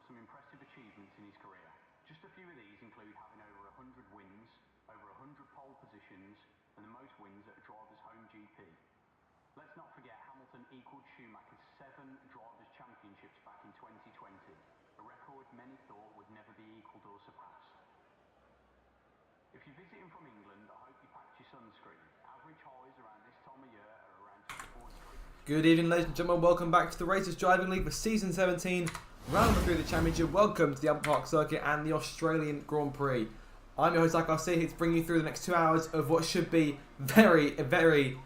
Some impressive achievements in his career. Just a few of these include having over 100 wins, over 100 pole positions, and the most wins at a driver's home GP. Let's not forget Hamilton equalled Schumacher's 7 drivers' championships back in 2020, a record many thought would never be equalled or surpassed. If you're visiting from England, I hope you packed your sunscreen. Average highs around this time of year are around 24 degrees. Good evening, ladies and gentlemen. Welcome back to the Racers Driving League for Season 17, round 3 of the Championship. Welcome to the Albert Park Circuit and the Australian Grand Prix. I'm your host, like I say, here to bring you through the next 2 hours of what should be very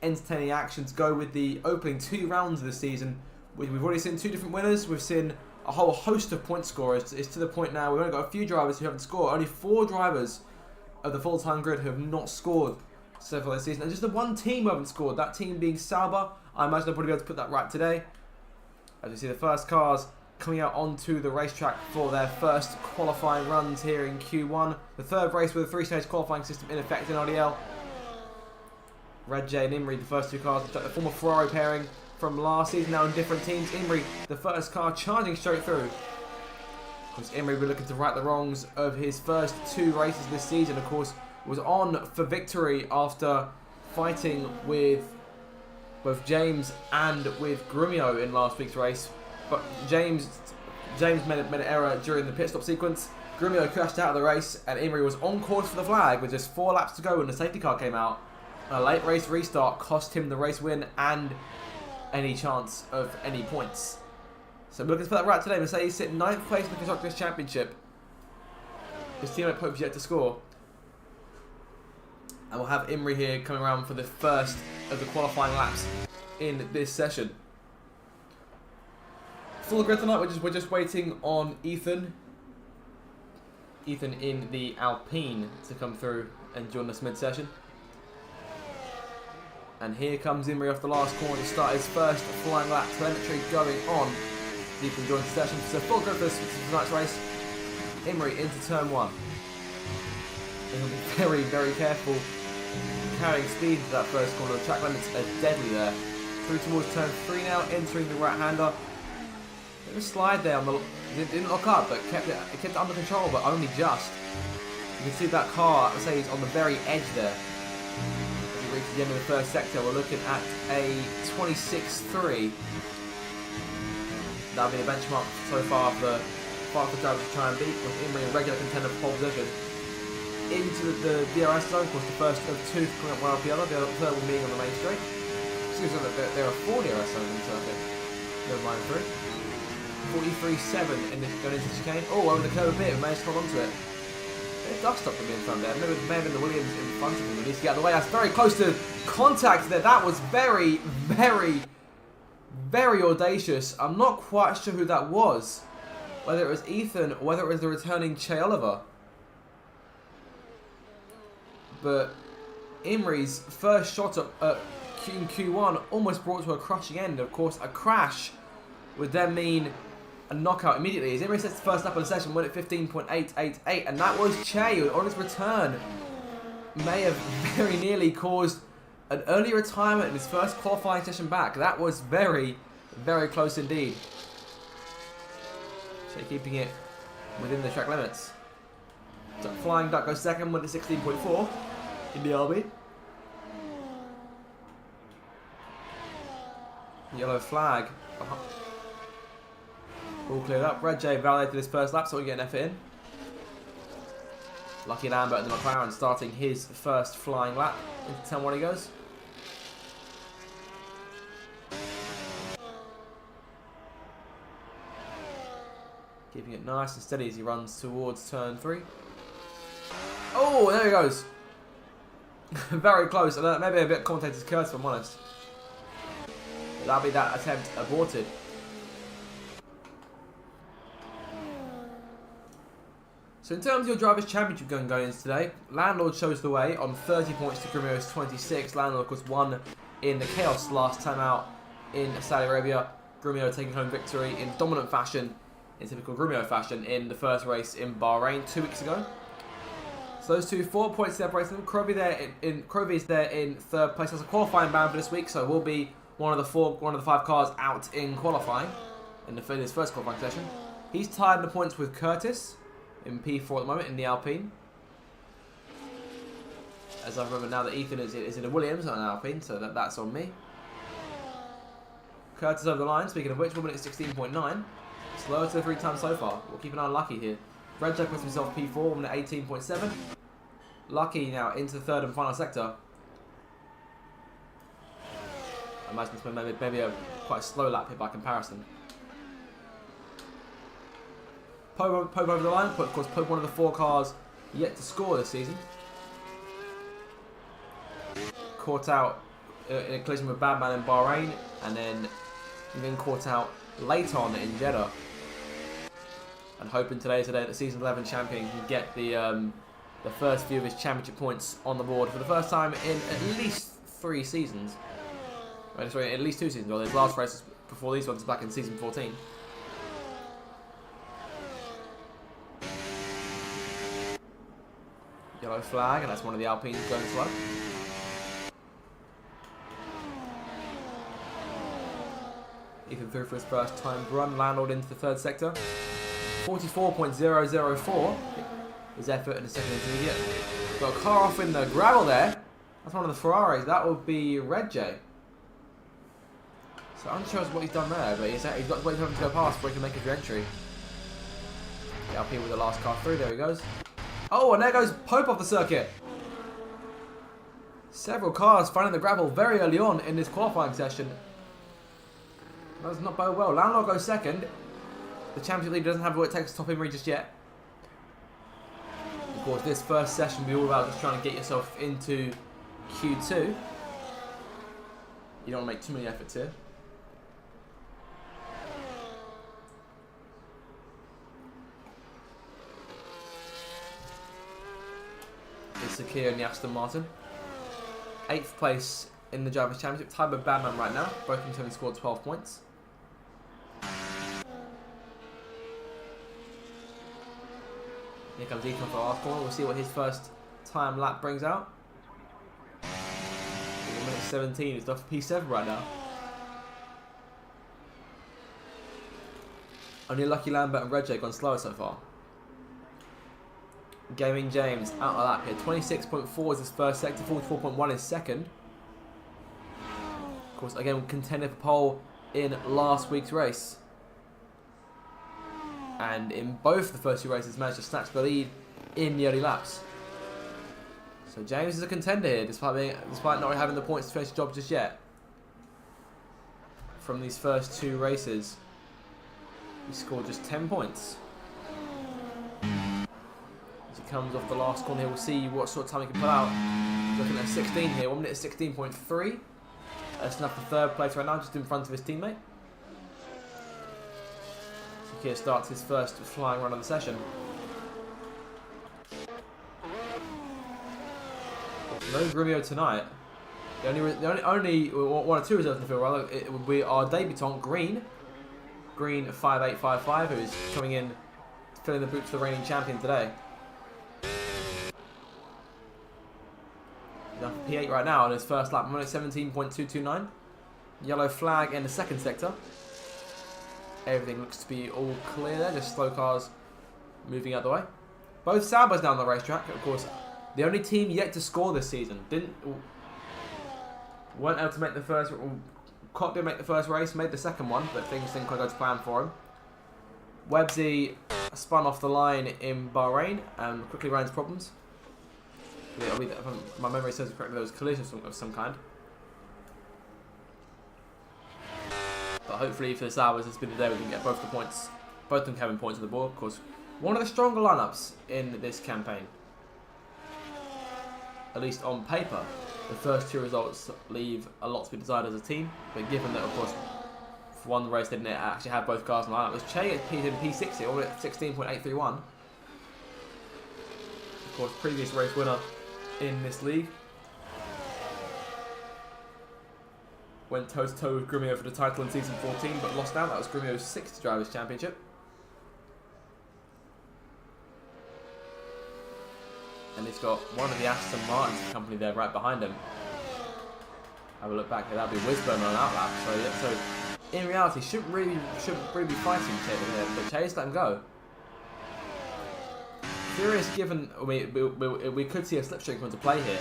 entertaining action to go with the opening 2 rounds of the season. We've already seen 2 different winners. We've seen a whole host of point scorers. It's to the point now we've only got a few drivers who haven't scored. Only 4 drivers of the full-time grid who have not scored so far this season. And just the one team who haven't scored, that team being Sauber. I imagine I'll probably be able to put that right today. As you see the first cars coming out onto the racetrack for their first qualifying runs here in Q1. The third race with a 3-stage qualifying system in effect in RDL. Red J and Imrie, the first 2 cars, the former Ferrari pairing from last season, now in different teams. Imrie, the first car, charging straight through. Of course, Imrie will be looking to right the wrongs of his first 2 races this season. Of course, was on for victory after fighting with both James and with Grumio in last week's race. But James made an error during the pit stop sequence. Grumio crashed out of the race, and Imrie was on course for the flag with just 4 laps to go when the safety car came out. A late race restart cost him the race win and any chance of any points. So we're looking for that right today. Mercedes sit 9th place in the Constructors' Championship. His teammate Pope's yet to score. And we'll have Imrie here coming around for the first of the qualifying laps in this session. Full grid tonight, we're just waiting on Ethan in the Alpine to come through and join us mid-session. And here comes Imrie off the last corner to start his first flying lap. Telemetry going on. Ethan joins the session. So full grid for tonight's race. Imrie into turn 1. And he'll be very, very careful carrying speed to that first corner. The track limits are deadly there. Through towards turn 3 now, entering the right-hander. Bit of a slide there on the. It didn't lock up, but kept it under control, but only just. You can see that car, Mercedes, on the very edge there. As we reach the end of the first sector, we're looking at a 26.3. That'll be the benchmark so far for drivers to try and beat, with Imrie a regular contender for pole position. Into the DRS zone, of course, the first of 2 coming up one after the other, the third one being on the main straight. Seems like there are 4 DRS zones in the circuit. Never mind 3. 43.7 in going into the chicane. Oh, over the curve a bit, we managed to hold onto it. It duck stopped him in front there. Maybe it may have been the Williams in front of him. He needs to get out of the way. That's very close to contact there. That was very, very, very audacious. I'm not quite sure who that was. Whether it was Ethan or whether it was the returning Che Oliver. But Imrie's first shot at Q1 almost brought to a crushing end. Of course, a crash would then mean a knockout immediately. As Imrie sets the first lap of the session, went at 15.888, and that was Che, who on his return may have very nearly caused an early retirement in his first qualifying session back. That was very, very close indeed. Che keeping it within the track limits. So Flying Duck goes second, went to 16.4 in the RB. Yellow flag. All cleared up. Red J validated his first lap, so we get an effort in. Lucky Lambert and the McLaren starting his first flying lap. Into turn 1 he goes. Keeping it nice and steady as he runs towards turn 3. Oh, there he goes. Very close. Maybe a bit commentator's curse, if I'm honest. But that'll be that attempt aborted. So in terms of your Drivers' Championship going into today, Landlord shows the way on 30 points to Grumio's 26. Landlord, of course, won in the chaos last time out in Saudi Arabia. Grumio taking home victory in dominant fashion, in typical Grumio fashion, in the first race in Bahrain 2 weeks ago. So those two, 4 points separating them. Crovey is there in third place. That's a qualifying ban for this week, so will be one of the 5 cars out in qualifying in his first qualifying session. He's tied in the points with Curtis in P4 at the moment in the Alpine. As I remember now that Ethan is in a Williams, not an Alpine, so that's on me. Curtis over the line, speaking of which, 1 minute 16.9. Slower to the 3 times so far. We'll keep an eye on Lucky here. Red Jack puts himself P4, 1 minute 18.7. Lucky now into the third and final sector. I imagine this maybe a quite slow lap here by comparison. Pope over the line. Of course, Pope, one of the 4 cars yet to score this season. Caught out in a collision with Badman in Bahrain, and then caught out late on in Jeddah. And hoping today that the season 11 champion can get the first few of his championship points on the board for the first time in at least 3 seasons. Sorry, at least 2 seasons. Well, his last race before these ones back in season 14. Yellow flag, and that's one of the Alpines going slow. Ethan through for his first time run. Landlord into the third sector. 44.004. His effort in the second intermediate. Got a car off in the gravel there. That's one of the Ferraris. That would be Red J. So I'm unsure what he's done there, but he's got to wait for him to go past before he can make his re-entry. Get up here with the last car through, there he goes. Oh, and there goes Pope off the circuit. Several cars finding the gravel very early on in this qualifying session. That does not bode well. Landlaw goes second. The championship leader doesn't have what it takes to top Imrie just yet. Of course, this first session will be all about just trying to get yourself into Q2. You don't want to make too many efforts here. It's Sakir and the Aston Martin. 8th place in the Drivers' Championship, tied with Badman right now. Both teams having scored 12 points. Here comes Econ for the last corner. We'll see what his first time lap brings out. 1 minute 17. He's off P7 right now. Only Lucky Lambert and Reggie gone slower so far. Gaming James out of lap here. 26.4 is his first sector, 44.1 is second. Of course, again, contender for pole in last week's race. And in both the first 2 races, managed to snatch the lead in the early laps. So James is a contender here, despite not having the points to finish the job just yet. From these first 2 races, he scored just 10 points. As he comes off the last corner here, we'll see what sort of time he can pull out. Looking at 16 here, 1 minute 16.3. That's enough for 3rd place right now, just in front of his teammate. Sakir starts his first flying run of the session. No Grumio tonight. The only 1 or 2 reserves in the field, rather, it would be our debutant Green 5855, who is coming in, filling the boots for the reigning champion today. He's on P8 right now on his first lap, 1 minute 17.229. Yellow flag in the 2nd sector. Everything looks to be all clear there, just slow cars moving out the way. Both Saubers down the racetrack, of course. The only team yet to score this season. Weren't able to make the first. Cott didn't make the first race, made the second one, but things didn't quite go to plan for him. Websy spun off the line in Bahrain and quickly ran into problems. If my memory serves me correctly, there was collisions of some kind. But hopefully for the Saubers, it's been the day we can get both the points, both of them having points on the board. Of course, one of the stronger lineups in this campaign. At least on paper, the first 2 results leave a lot to be desired as a team. But given that, of course, for one race they didn't actually have both cars in the lineup. It was Che at P6 here, all at 16.831. Of course, previous race winner in this league. Went toe-to-toe with Grumio for the title in season 14, but lost out. That was Grumio's 6th Drivers' Championship. And he's got one of the Aston Martins company there right behind him. Have a look back here. That'll be Wisburn on an outlap. So in reality, shouldn't really be fighting Che here, but Che's let him go. Curious, given we could see a slipstream come into play here,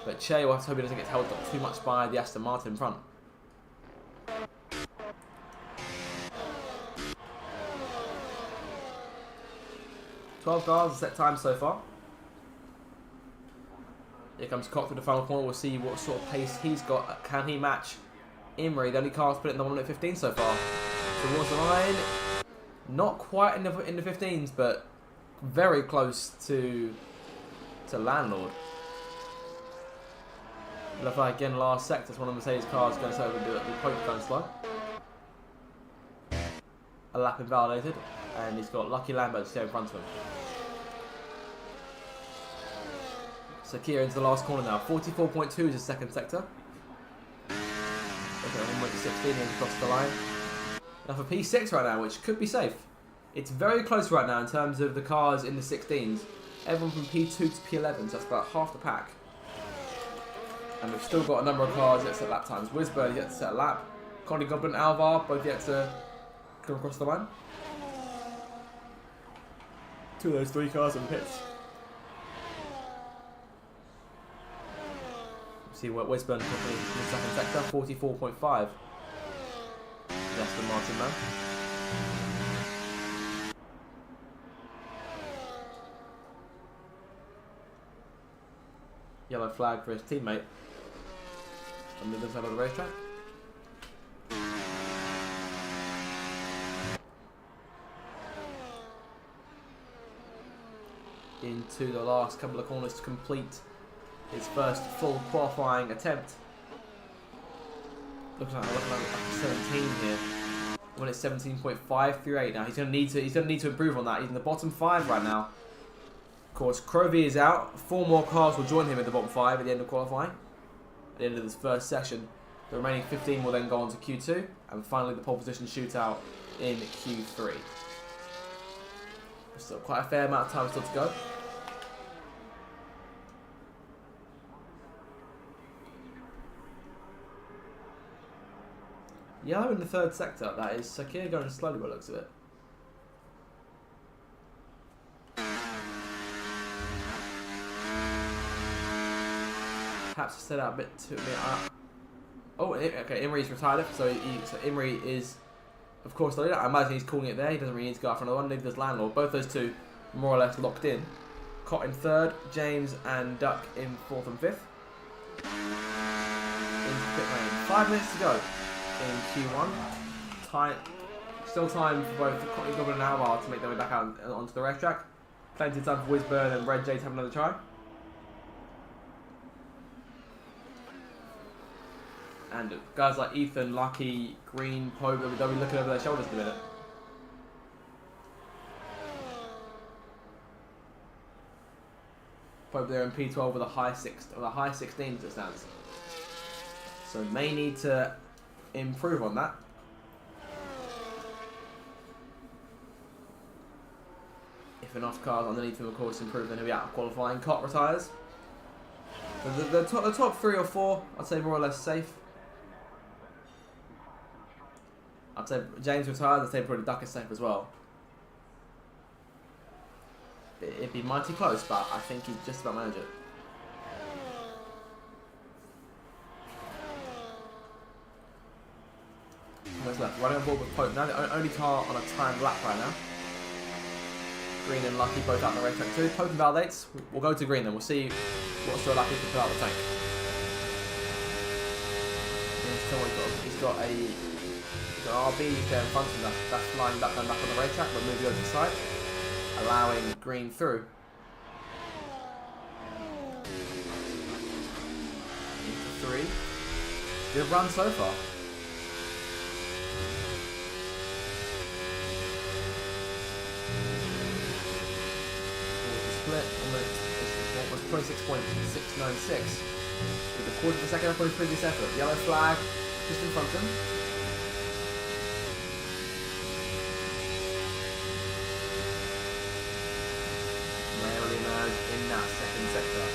but Che will have to hope he doesn't get held up too much by the Aston Martin in front. $12 set time so far. Here comes Cox with the final corner. We'll see what sort of pace he's got. Can he match Imrie? The only car's put it in the 1 minute 15 so far. Towards the line. Not quite in the 15s, but very close to Landlord. Looks like again last sector, one of the Mercedes cars going so with the Pope going slow. A lap invalidated, and he's got Lucky Lambert to stay in front of him. Sakir into the last corner now. 44.2 is his 2nd sector. Okay, 1 minute 16 and across the line. Now for P6 right now, which could be safe. It's very close right now in terms of the cars in the 16s. Everyone from P2 to P11, so that's about half the pack. And we've still got a number of cars yet to set lap times. Wisburn yet to set a lap. Connie Goblin, Alvar, both yet to come across the line. 2 of those 3 cars in the pits. See what Wisburn in the 2nd sector, 44.5. Aston Martin man. Yellow flag for his teammate on the other side of the racetrack. Into the last couple of corners to complete his first full qualifying attempt. Looks like 17 here. When it's 17.538 now, he's gonna need to improve on that. He's in the bottom 5 right now. Of course, Crovey is out. 4 more cars will join him in the bottom 5 at the end of qualifying. At the end of this first section, the remaining 15 will then go on to Q2, and finally the pole position shootout in Q3. There's still quite a fair amount of time still to go. Yellow in the third sector, that is Sakir going slowly by the looks of it. Perhaps set out a bit too... Oh, okay, Imri's retired, so Imri is, of course, the leader. I imagine he's calling it there. He doesn't really need to go out for another one. Neither does Landlord. Both those two more or less locked in. Cott in third, James and Duck in fourth and fifth. Into pit lane. 5 minutes to go in Q1. Still time for both Courtney Goblin and Alvar to make their way back out onto the racetrack. Plenty of time for Wisburn and Red Jay to have another try. And guys like Ethan, Lucky, Green, Pope, they'll be looking over their shoulders in a minute. Pope there in P12 with a high 16 as it stands. So may need to improve on that. If enough cars underneath him, of course, improve, then he'll be out of qualifying. Cott retires. So the top 3 or 4, I'd say more or less safe. I'd say James retired, I'd say probably Duck is safe as well. It'd be mighty close, but I think he'd just about manage it. What's left? Running on board with Pope now, the only car on a timed lap right now. Green and Lucky both out in the racetrack too. Pope invalidates. We'll go to Green then. We'll see what sort of lap he can put out the tank. He's got an RB there in front of him. That's flying back on the racetrack, but moving over to the side, allowing Green through. Into 3. Good run so far. Split was 26.696 with a quarter of a second up on his previous effort. Yellow flag just in front of him. Narrowly emerged in that second sector.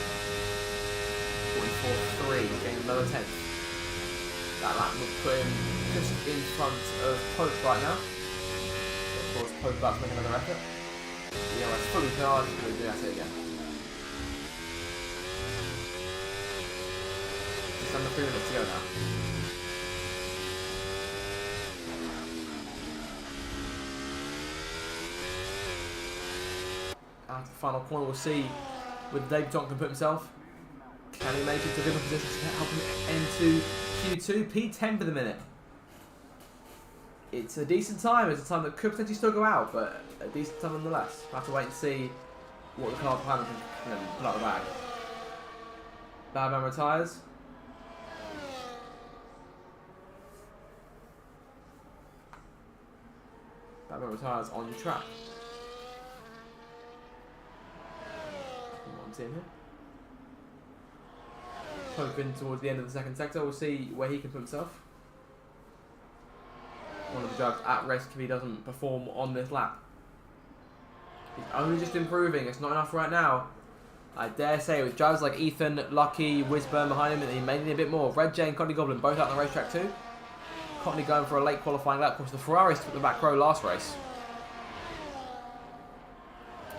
44.3, getting another 10th. That lap would put him just in front of Pope right now. Of course, Pope about to make another effort. Yeah, it's fully charged, we'll do that again. Just under 3 minutes to go now. Out to the final corner, we'll see whether Dave Tonk can put himself. Can he make it to a good position to help him into Q2? P10 for the minute. It's a decent time. It's a time that could potentially still go out, but a decent time nonetheless. We'll have to wait and see what the car behind him can pull out the bag. Badman retires. Badman retires on track. One team here. Pope in towards the end of the second sector. We'll see where he can put himself. One of the drivers at risk if he doesn't perform on this lap. He's only just improving. It's not enough right now. I dare say with drivers like Ethan, Lucky, Wisburn behind him, he may need a bit more. Red Jay and Courtney Goblin both out on the racetrack too. Courtney going for a late qualifying lap. Of course, the Ferraris took the back row last race,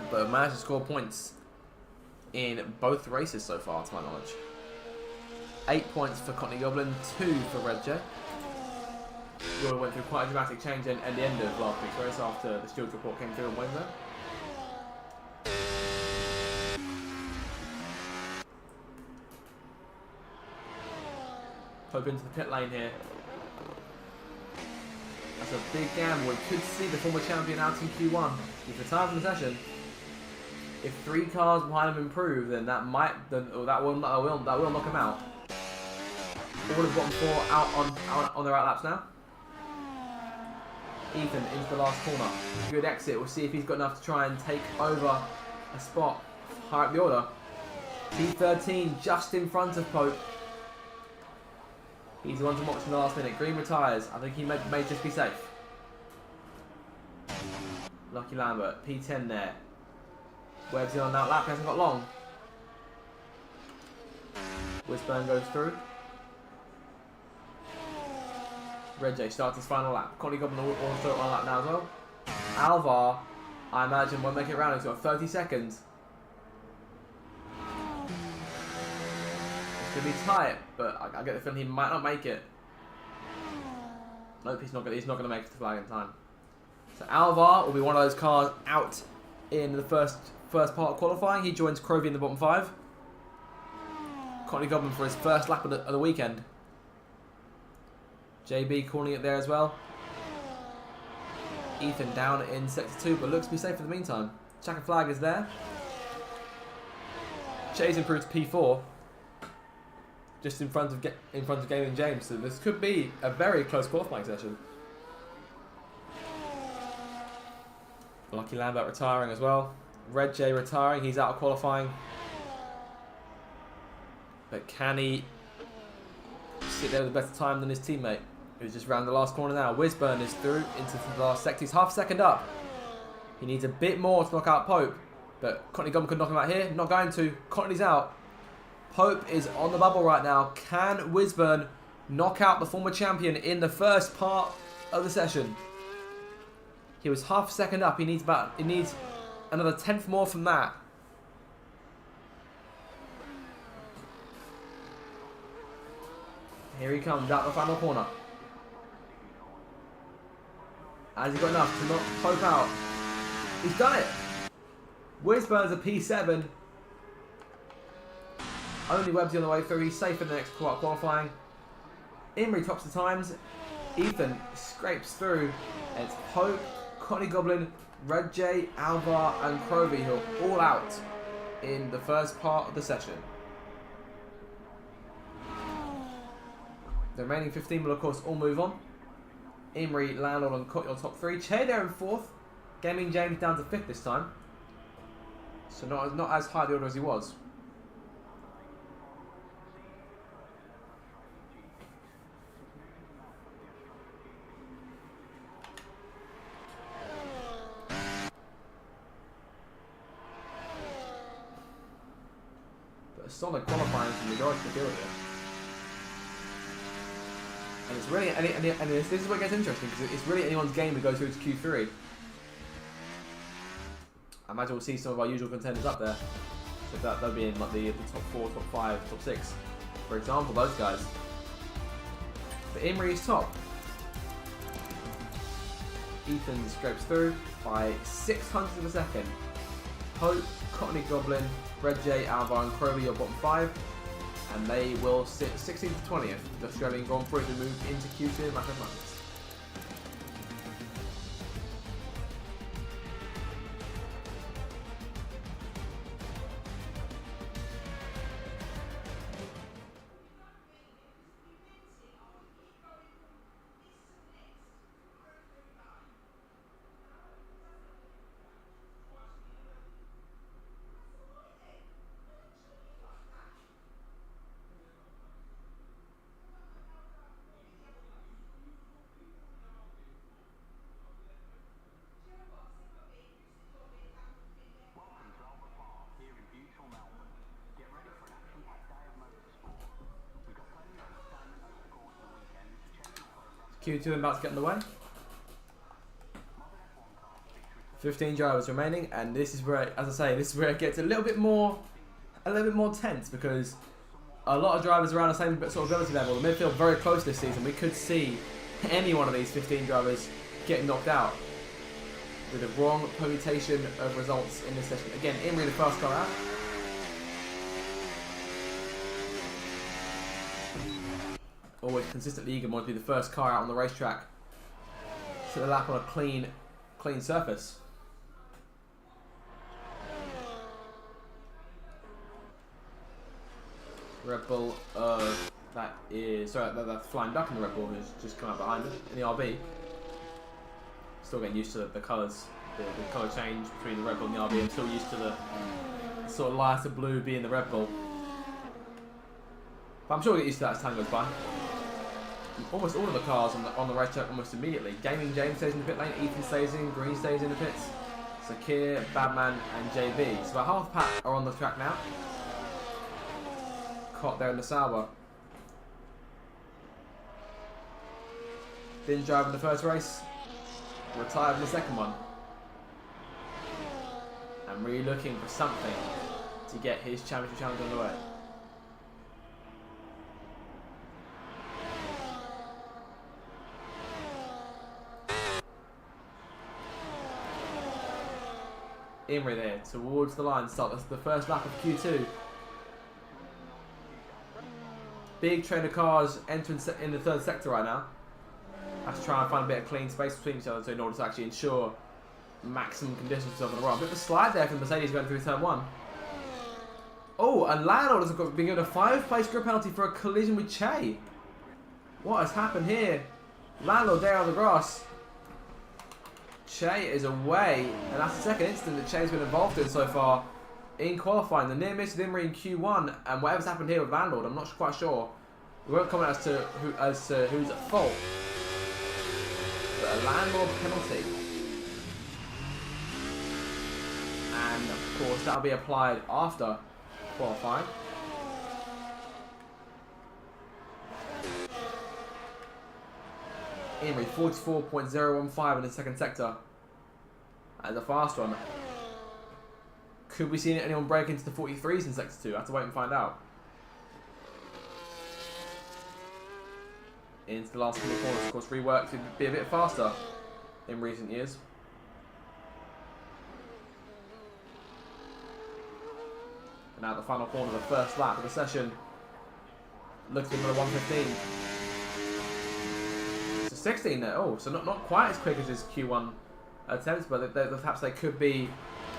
but managed to score points in both races so far, to my knowledge. 8 points for Courtney Goblin, 2 for Red Jay. We all went through quite a dramatic change at the end of last week's race after the Stewards report came through on Wednesday. Pope into the pit lane here. That's a big gamble. We could see the former champion out in Q1. He's retired from the session. If 3 cars behind him improve, then that will knock him out. All of the bottom 4 out on their out laps now. Ethan into the last corner. Good exit. We'll see if he's got enough to try and take over a spot higher up the order. P13 just in front of Pope. He's the one to watch in the last minute. Green retires. I think he may just be safe. Lucky Lambert. P10 there. Webb's in on that lap. He hasn't got long. Wisburn goes through. Red J starts his final lap. Connie Goblin also on lap now as well. Alvar, I imagine, won't make it around. He's got 30 seconds. It's going to be tight, but I get the feeling he might not make it. Nope, he's not going to make it to flag in time. So Alvar will be one of those cars out in the first part of qualifying. He joins Crovey in the bottom 5. Connie Goblin for his first lap of the weekend. JB calling it there as well. Ethan down in sector 2, but looks to be safe for the meantime. Checkered flag is there. Chase improved to P4, just in front of Gavin James. So this could be a very close qualifying session. Lucky Lambert retiring as well. Red J retiring. He's out of qualifying. But can he sit there with a better time than his teammate, who's just round the last corner now? Wisburn is through into the last sector. He's half a second up. He needs a bit more to knock out Pope, but Courtney Goblin could knock him out here. Not going to. Courtney's out. Pope is on the bubble right now. Can Wisburn knock out the former champion in the first part of the session? He was half a second up. He needs another 10th more from that. Here he comes out the final corner. Has he got enough to knock Pope out? He's done it. Wisburn's a P7. Only Webb's on the way through. He's safe in the next qualifying. Imrie tops the times. Ethan scrapes through. And it's Pope, Connie Goblin, Red J, Alvar, and Crovey who are all out in the first part of the session. The remaining 15 will, of course, all move on. Imrie, Landlord, and Cotty on top 3. Che there in 4th. Gaming James down to 5th this time. So not as high the order as he was. But a solid qualifying from the majority of the field here. And it's really, and this is what gets interesting, because it's really anyone's game to go through to Q3. I imagine we'll see some of our usual contenders up there. So that'll be in like the top 4, top 5, top 6. For example, those guys. But Imrie is top. Ethan scrapes through by 600ths of a second. Pope, Courtney Goblin, Red J, Alvar, and Crovey are bottom 5. And they will sit 16th to 20th. The Australian Grand Prix to move into Q2 in a matter of months. Q2 about to get in the way. 15 drivers remaining, and this is where, as I say, this is where it gets a little bit more tense, because a lot of drivers around the same sort of ability level. The midfield very close this season. We could see any one of these 15 drivers getting knocked out with the wrong permutation of results in this session. Again, Imrie the first car out. Always consistently eager to be the first car out on the racetrack. Set the lap on a clean surface. Red Bull, that's Flying Duck in the Red Bull who's just come out behind him in the RB. Still getting used to the colours, the colour change between the Red Bull and the RB. I'm still used to the sort of lighter blue being the Red Bull. But I'm sure we'll get used to that as time goes by. Almost all of the cars on the racetrack almost immediately. Gaming James stays in the pit lane, Ethan stays in, Green stays in the pits. Sakir, Badman and JB. So about half the pack are on the track now. Caught there in the Sauber. Didn't drive in the first race. Retired in the second one. And really looking for something to get his championship challenge on the way. Imrie there towards the line. Start the first lap of Q2. Big train of cars entering in the third sector right now. Let's try and find a bit of clean space between each other in order to actually ensure maximum conditions on the road. A bit of a slide there from Mercedes going through turn 1. Oh, and Landau has been given a 5-place grid penalty for a collision with Che. What has happened here? Landau there on the grass. Che is away, and that's the second incident that Che's been involved in so far in qualifying. The near miss with Imrie in Q1, and whatever's happened here with Landau, I'm not quite sure. We won't comment as to who's at fault. But a landlord penalty, and of course that'll be applied after qualifying. Imrie 44.015 in the second sector as a fast one. Could we see anyone break into the 43s in sector 2? I have to wait and find out. Into the last couple of corners, of course, reworked to be a bit faster in recent years. And now the final corner, the first lap of the session. Looks to be another 1:15. 16 there. Oh, so not quite as quick as his Q1 attempts, but perhaps they could be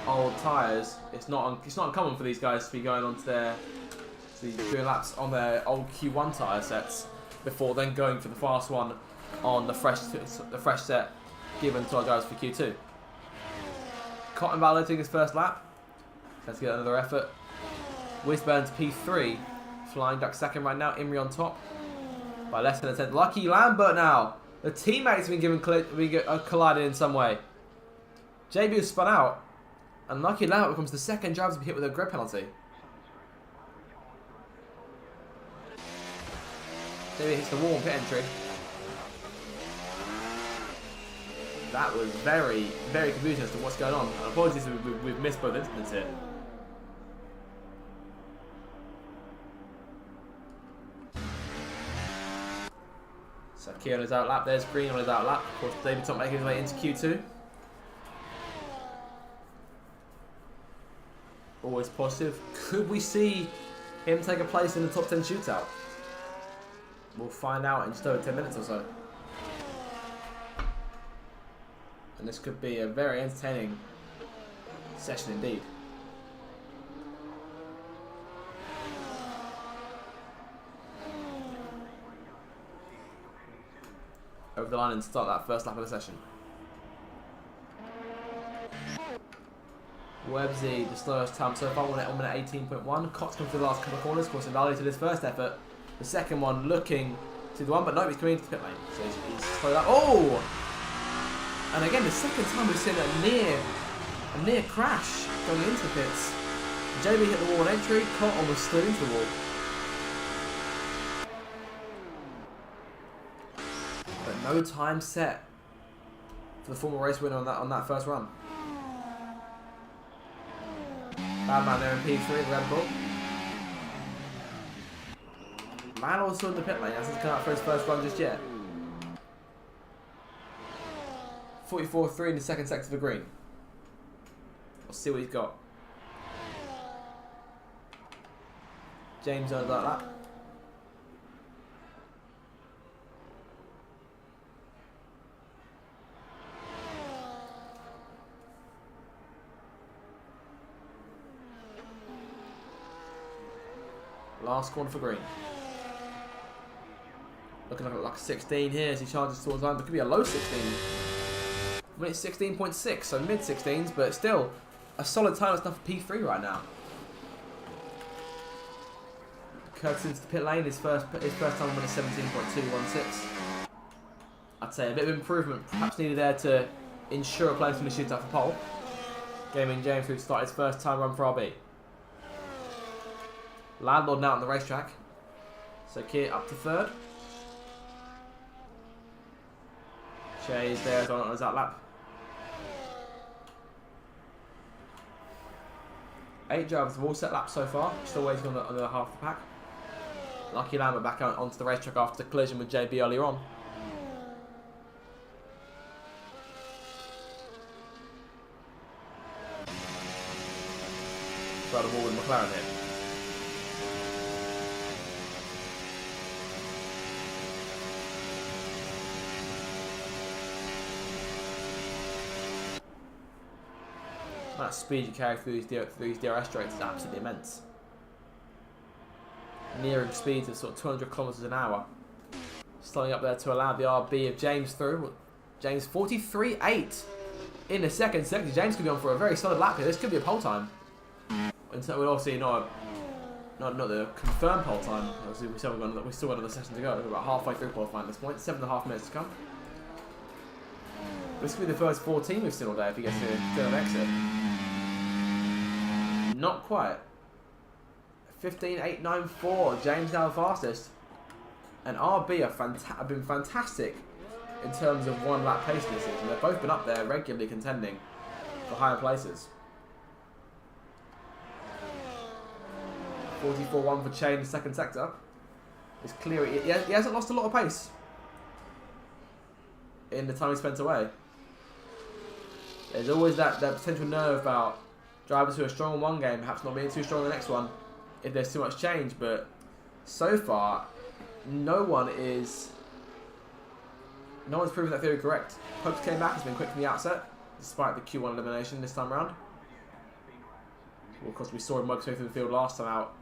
old tyres. It's not uncommon for these guys to be going on to doing laps on their old Q1 tyre sets before then going for the fast one on the fresh set given to our guys for Q2. Cotton taking his first lap. Let's get another effort. Wisburne's P3. Flying Duck second right now. Imrie on top by less than a tenth. Lucky Lambert now. The teammates have been collided in some way. JB was spun out, and Lucky Lambert becomes the second driver to be hit with a grid penalty. JB hits the wall on pit entry. That was very, very confusing as to what's going on. And apologies, we've missed both incidents here. Sakir on his out lap, there's Green on his out lap. Of course, David Top making his way into Q2. Always positive. Could we see him take a place in the top 10 shootout? We'll find out in just over 10 minutes or so. And this could be a very entertaining session indeed. Over the line and start that first lap of the session. Websy, the slowest time so far, 1 minute 18.1. Cox comes to the last couple of corners, of course, invalidated his first effort. The second one looking to the one, but no, he's coming into the pit lane. So he's slowed up. Oh! And again, the second time we've seen a near crash going into the pits. JB hit the wall on entry, Cot almost slid into the wall. No time set for the former race winner on that first run. Badman there in P3, Red Bull. Man also in the pit lane, hasn't come out for his first run just yet. 44.3 in the second sector for green. We'll see what he's got. James earned like that. Last corner for green. Looking like a 16 here as he charges towards line. But could be a low 16. I mean, it's 16.6, so mid 16s, but still a solid time. That's enough for P3 right now. Curtis into the pit lane. His first time win is 17.216. I'd say a bit of improvement perhaps needed there to ensure a place from the shootout for pole. Gaming James, who started his first time run for RB. Landlord now on the racetrack. So Kier up to third. Shea is there on his outlap. 8 drivers have all set laps so far. Still waiting on the half the pack. Lucky Lambert back out onto the racetrack after the collision with JB earlier on. Try the wall with McLaren here. That speed you carry through these DRS straights is absolutely immense. Nearing speeds of sort of 200 kilometers an hour. Slowing up there to allow the RB of James through. James 43.8 in the second sector. James could be on for a very solid lap here. This could be a pole time. And so we'll obviously not the confirmed pole time. Obviously we still got another session to go. We're about halfway through qualifying at this point. 7.5 minutes to come. This could be the first 14 we've seen all day if he gets to an exit. Not quite. 15.894. James now the fastest. And RB have been fantastic in terms of one lap pace this season. They've both been up there regularly contending for higher places. 44.1 for Chain in the second sector. It's clear he hasn't lost a lot of pace in the time he spent away. There's always that potential nerve about drivers who are strong in one game perhaps not being too strong in the next one if there's too much change, but so far no one's proven that theory correct. Popes came back, has been quick from the outset despite the Q1 elimination this time around. Well, of course we saw him work through the field last time out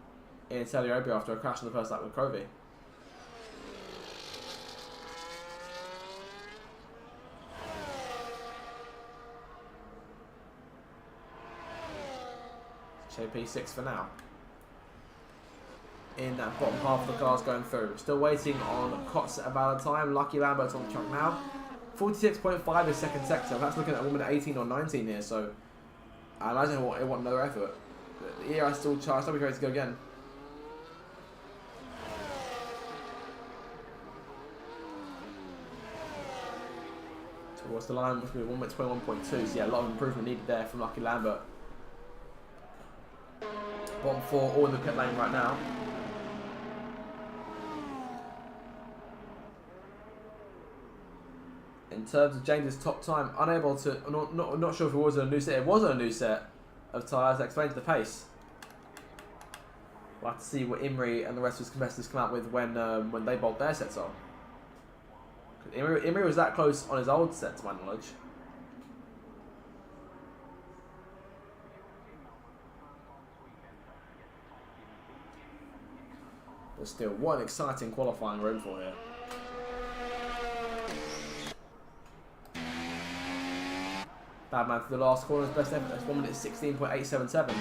in Italia after a crash on the first lap with Crovey. P6 for now. In that bottom half of the cars going through. Still waiting on Kotz at valid time. Lucky Lambert's on the track now. 46.5 is second sector. That's looking at a woman at 18 or 19 here, so I imagine it want another effort. But the ERI still charged. I'll be ready to go again. Towards the line, which will be 1 minute 21.2. So yeah, a lot of improvement needed there from Lucky Lambert. Bottom 4 all in the pit lane right now. In terms of James's top time, unable to, not sure if it was a new set. It was a new set of tyres that explains the pace. We'll have to see what Imrie and the rest of his competitors come out with when they bolt their sets on. Imrie was that close on his old set, to my knowledge. But still, what an exciting qualifying room for here. Badman for the last corner, best effort. That's 1 minute 16.877.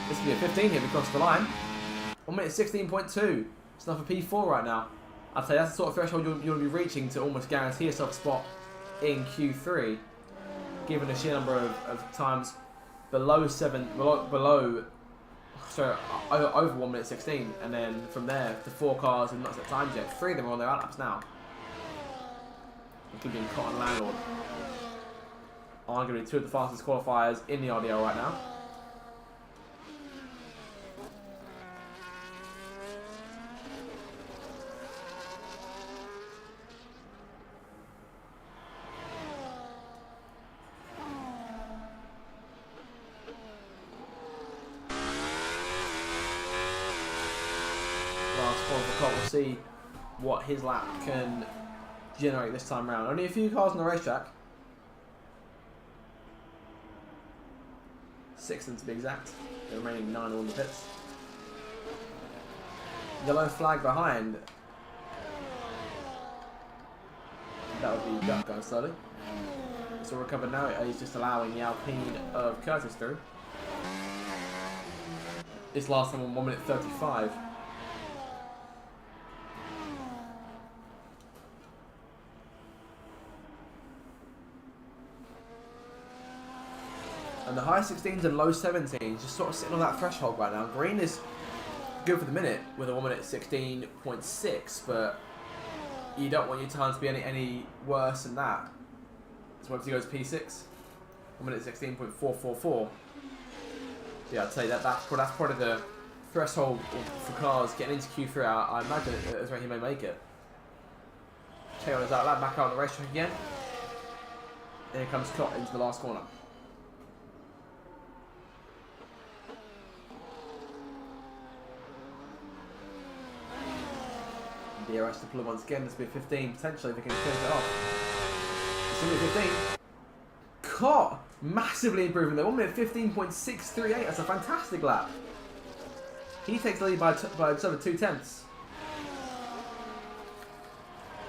This could be a 15 here across the line. 1 minute 16.2. It's enough for P4 right now. I'd say that's the sort of threshold you want to be reaching to almost guarantee yourself a spot in Q3, given the sheer number of times over 1 minute 16, and then from there the 4 cars have not set times yet. 3 of them are on their outlaps now, including Cotton Landlord. Arguably 2 of the fastest qualifiers in the RDL right now. last corner for Cole. We'll see what his lap can generate this time round. Only a few cars on the racetrack. 6 of them to be exact. The remaining 9 are on the pits. Yellow flag behind. That would be Duck going slowly. It's all recovered now. He's just allowing the Alpine of Curtis through. This last time on 1 minute 35. And the high 16s and low 17s just sort of sitting on that threshold right now. Green is good for the minute with a 1 minute 16.6, but you don't want your time to be any worse than that. So once he goes P6, 1 minute 16.444. Yeah, I'd say that's probably the threshold for cars getting into Q3. I imagine that's where he may make it. Check out that lap back out on the racetrack again. Here comes Clot into the last corner. DRS to pull once again. This will be 15 potentially if they can finish it off. It's going to be 15. Cot massively improving there. 1 minute 15.638. That's a fantastic lap. He takes the lead by just over 2 tenths.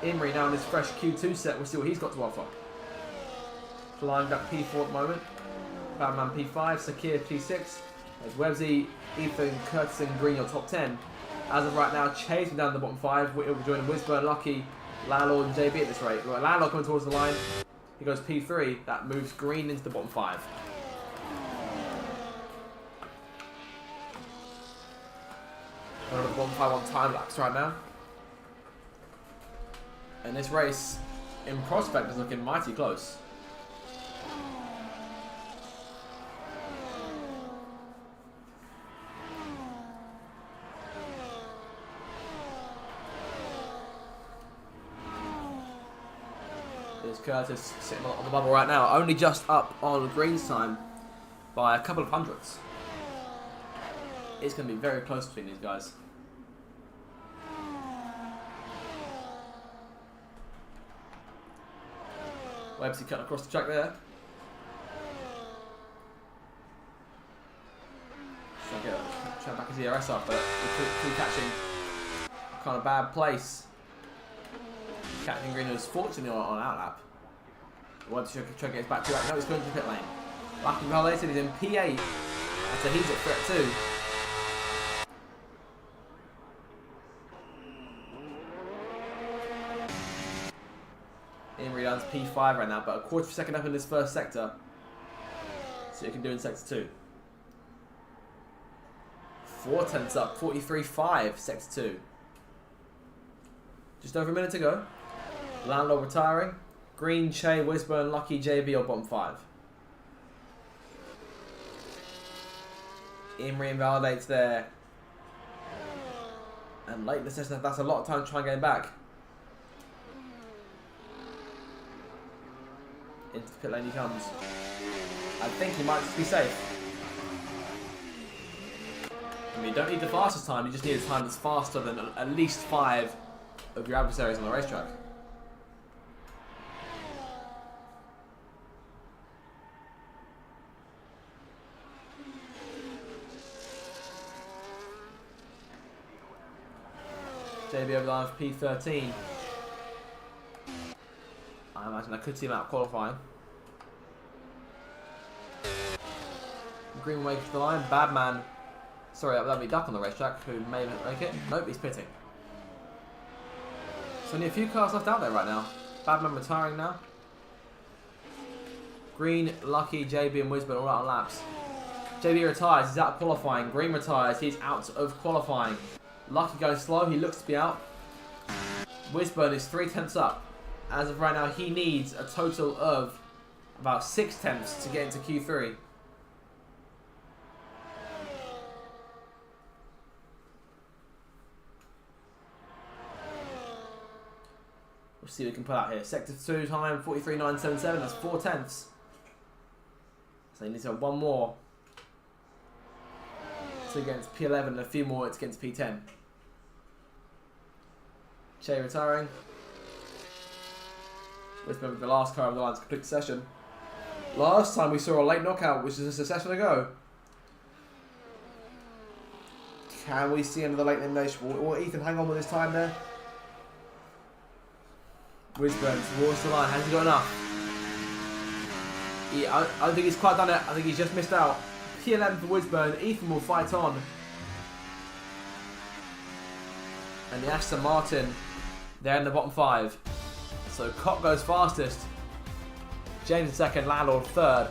Imrie now in his fresh Q2 set. We'll see what he's got to offer. Flying back P4 at the moment. Batman P5. Sakir P6. There's Websy, Ethan, Curtis and Green your top 10. As of right now, chasing down the bottom 5. We'll be joining Wisburn, Lucky, Landlord and JB at this rate. We've got Landlord coming towards the line. He goes P3. That moves Green into the bottom 5. We're on the bottom 5 on time lapse right now. And this race, in prospect, is looking mighty close. There's Curtis sitting on the bubble right now, only just up on Green's time by a couple of hundredths. It's going to be very close between these guys. Websy cutting across the track there. Trying to back his ERS up, but through catching kind of bad place. Captain Green was fortunately on outlap. Websy trying to get his back to back. No, he's going to the pit lane. Lucky validated, he's in P8. So he's at threat 2. Imrie down to P5 right now, but a quarter of a second up in this first sector. So you can do in sector 2. 4 tenths up, 43.5, sector 2. Just over a minute to go. Landlord retiring. Green, Che, Wisburn, Lucky, JB or bottom 5. Imrie invalidates there. And late in the session, that's a lot of time to try and get him back. Into the pit lane he comes. I think he might just be safe. I mean, you don't need the fastest time, you just need a time that's faster than at least 5 of your adversaries on the racetrack. JB over the line for P13. I imagine I could see him out qualifying. Green wave to the line. Badman. Sorry, that'd be Duck on the racetrack, who may make it. Nope, he's pitting. So only a few cars left out there right now. Badman retiring now. Green, Lucky, JB and Wisburn all out on laps. JB retires, he's out of qualifying. Green retires, he's out of qualifying. Lucky going slow, he looks to be out. Wisburn is 3 tenths up. As of right now, he needs a total of about 6 tenths to get into Q3. We'll see what we can put out here. Sector 2 time, 43.977. That's 4 tenths. So he needs to have one more to get into P11 and a few more to get into P10. Che retiring. Wisburn with the last car of the line to complete the session. Last time we saw a late knockout, which is a session ago. Can we see another late elimination? Will Ethan hang on with his time there? Wisburn towards the line. Has he got enough? I don't think he's quite done it. I think he's just missed out. P11 for Wisburn. Ethan will fight on. And the Aston Martin, they're in the bottom 5. So Cott goes fastest. James in second, Landlord third.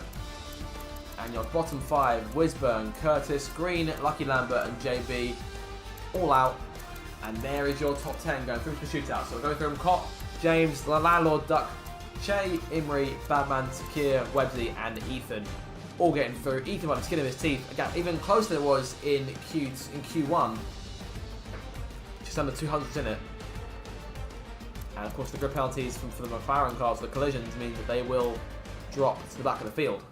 And your bottom 5, Wisburn, Curtis, Green, Lucky Lambert and JB all out. And there is your top 10 going through the shootout. So we're going through them: Cott, James, the Landlord, Duck, Che, Imri, Badman, Sakir, Websy and Ethan all getting through. Ethan by the skin of his teeth. Again, even closer than it was in Q1. Just under 200 in it. And of course the grid penalties for the McLaren cars, the collisions, mean that they will drop to the back of the field.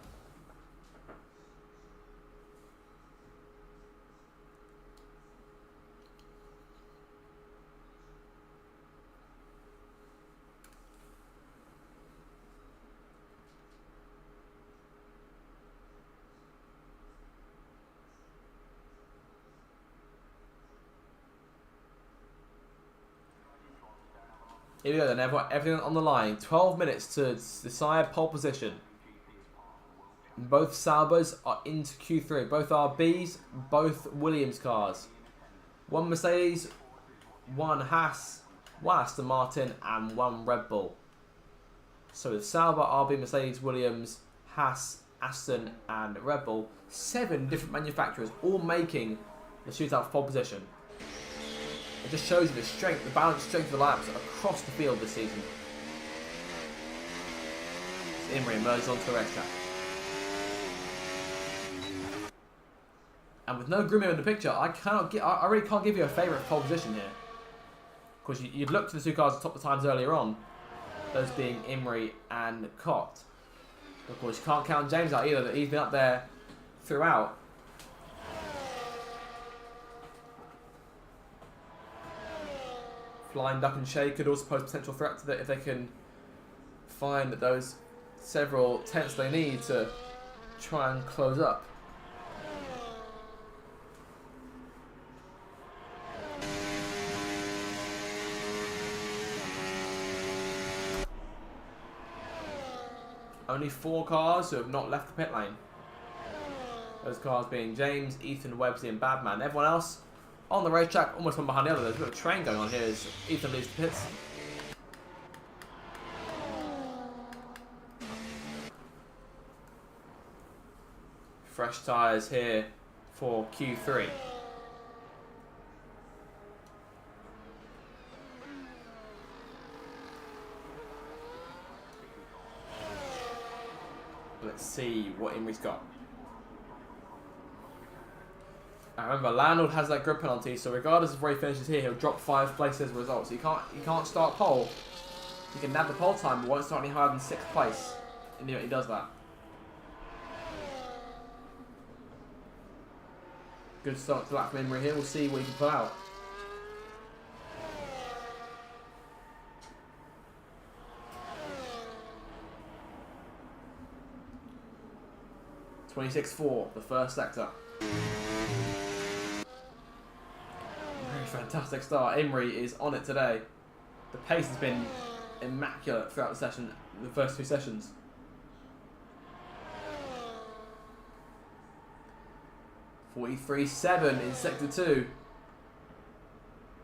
Here we go then, everyone, everything on the line. 12 minutes to decide pole position. Both Saubers are into Q3. Both RBs, both Williams cars. One Mercedes, one Haas, one Aston Martin and one Red Bull. So with Sauber, RB, Mercedes, Williams, Haas, Aston and Red Bull, 7 different manufacturers all making the shootout for pole position. It just shows you the strength, the balanced strength of the laps across the field this season. As Imri emerges onto the racetrack. And with no Grimio in the picture, I really can't give you a favourite pole position here. Because you'd look to the 2 cars at the top of the times earlier on, those being Imri and Cott. Of course, you can't count James out either, that he's been up there throughout. Flying Duck and Shay could also pose potential threat to that if they can find those several tenths they need to try and close up. Only 4 cars who have not left the pit lane. Those cars being James, Ethan, Websy and Badman. Everyone else on the racetrack, almost one behind the other. There's a bit of a train going on here as Ethan leaves the pits. Fresh tyres here for Q3. Let's see what Imri's got. I remember, Landlord has that grid penalty, so regardless of where he finishes here, he'll drop 5 places as a result. So he can't start pole. He can nab the pole time, but won't start any higher than 6th place in the event he does that. Good start to lap from Imri here. We'll see what he can pull out. .26.4, the first sector. Very fantastic start. Imri is on it today. The pace has been immaculate throughout the session, the first 2 sessions. .43.7 in sector 2.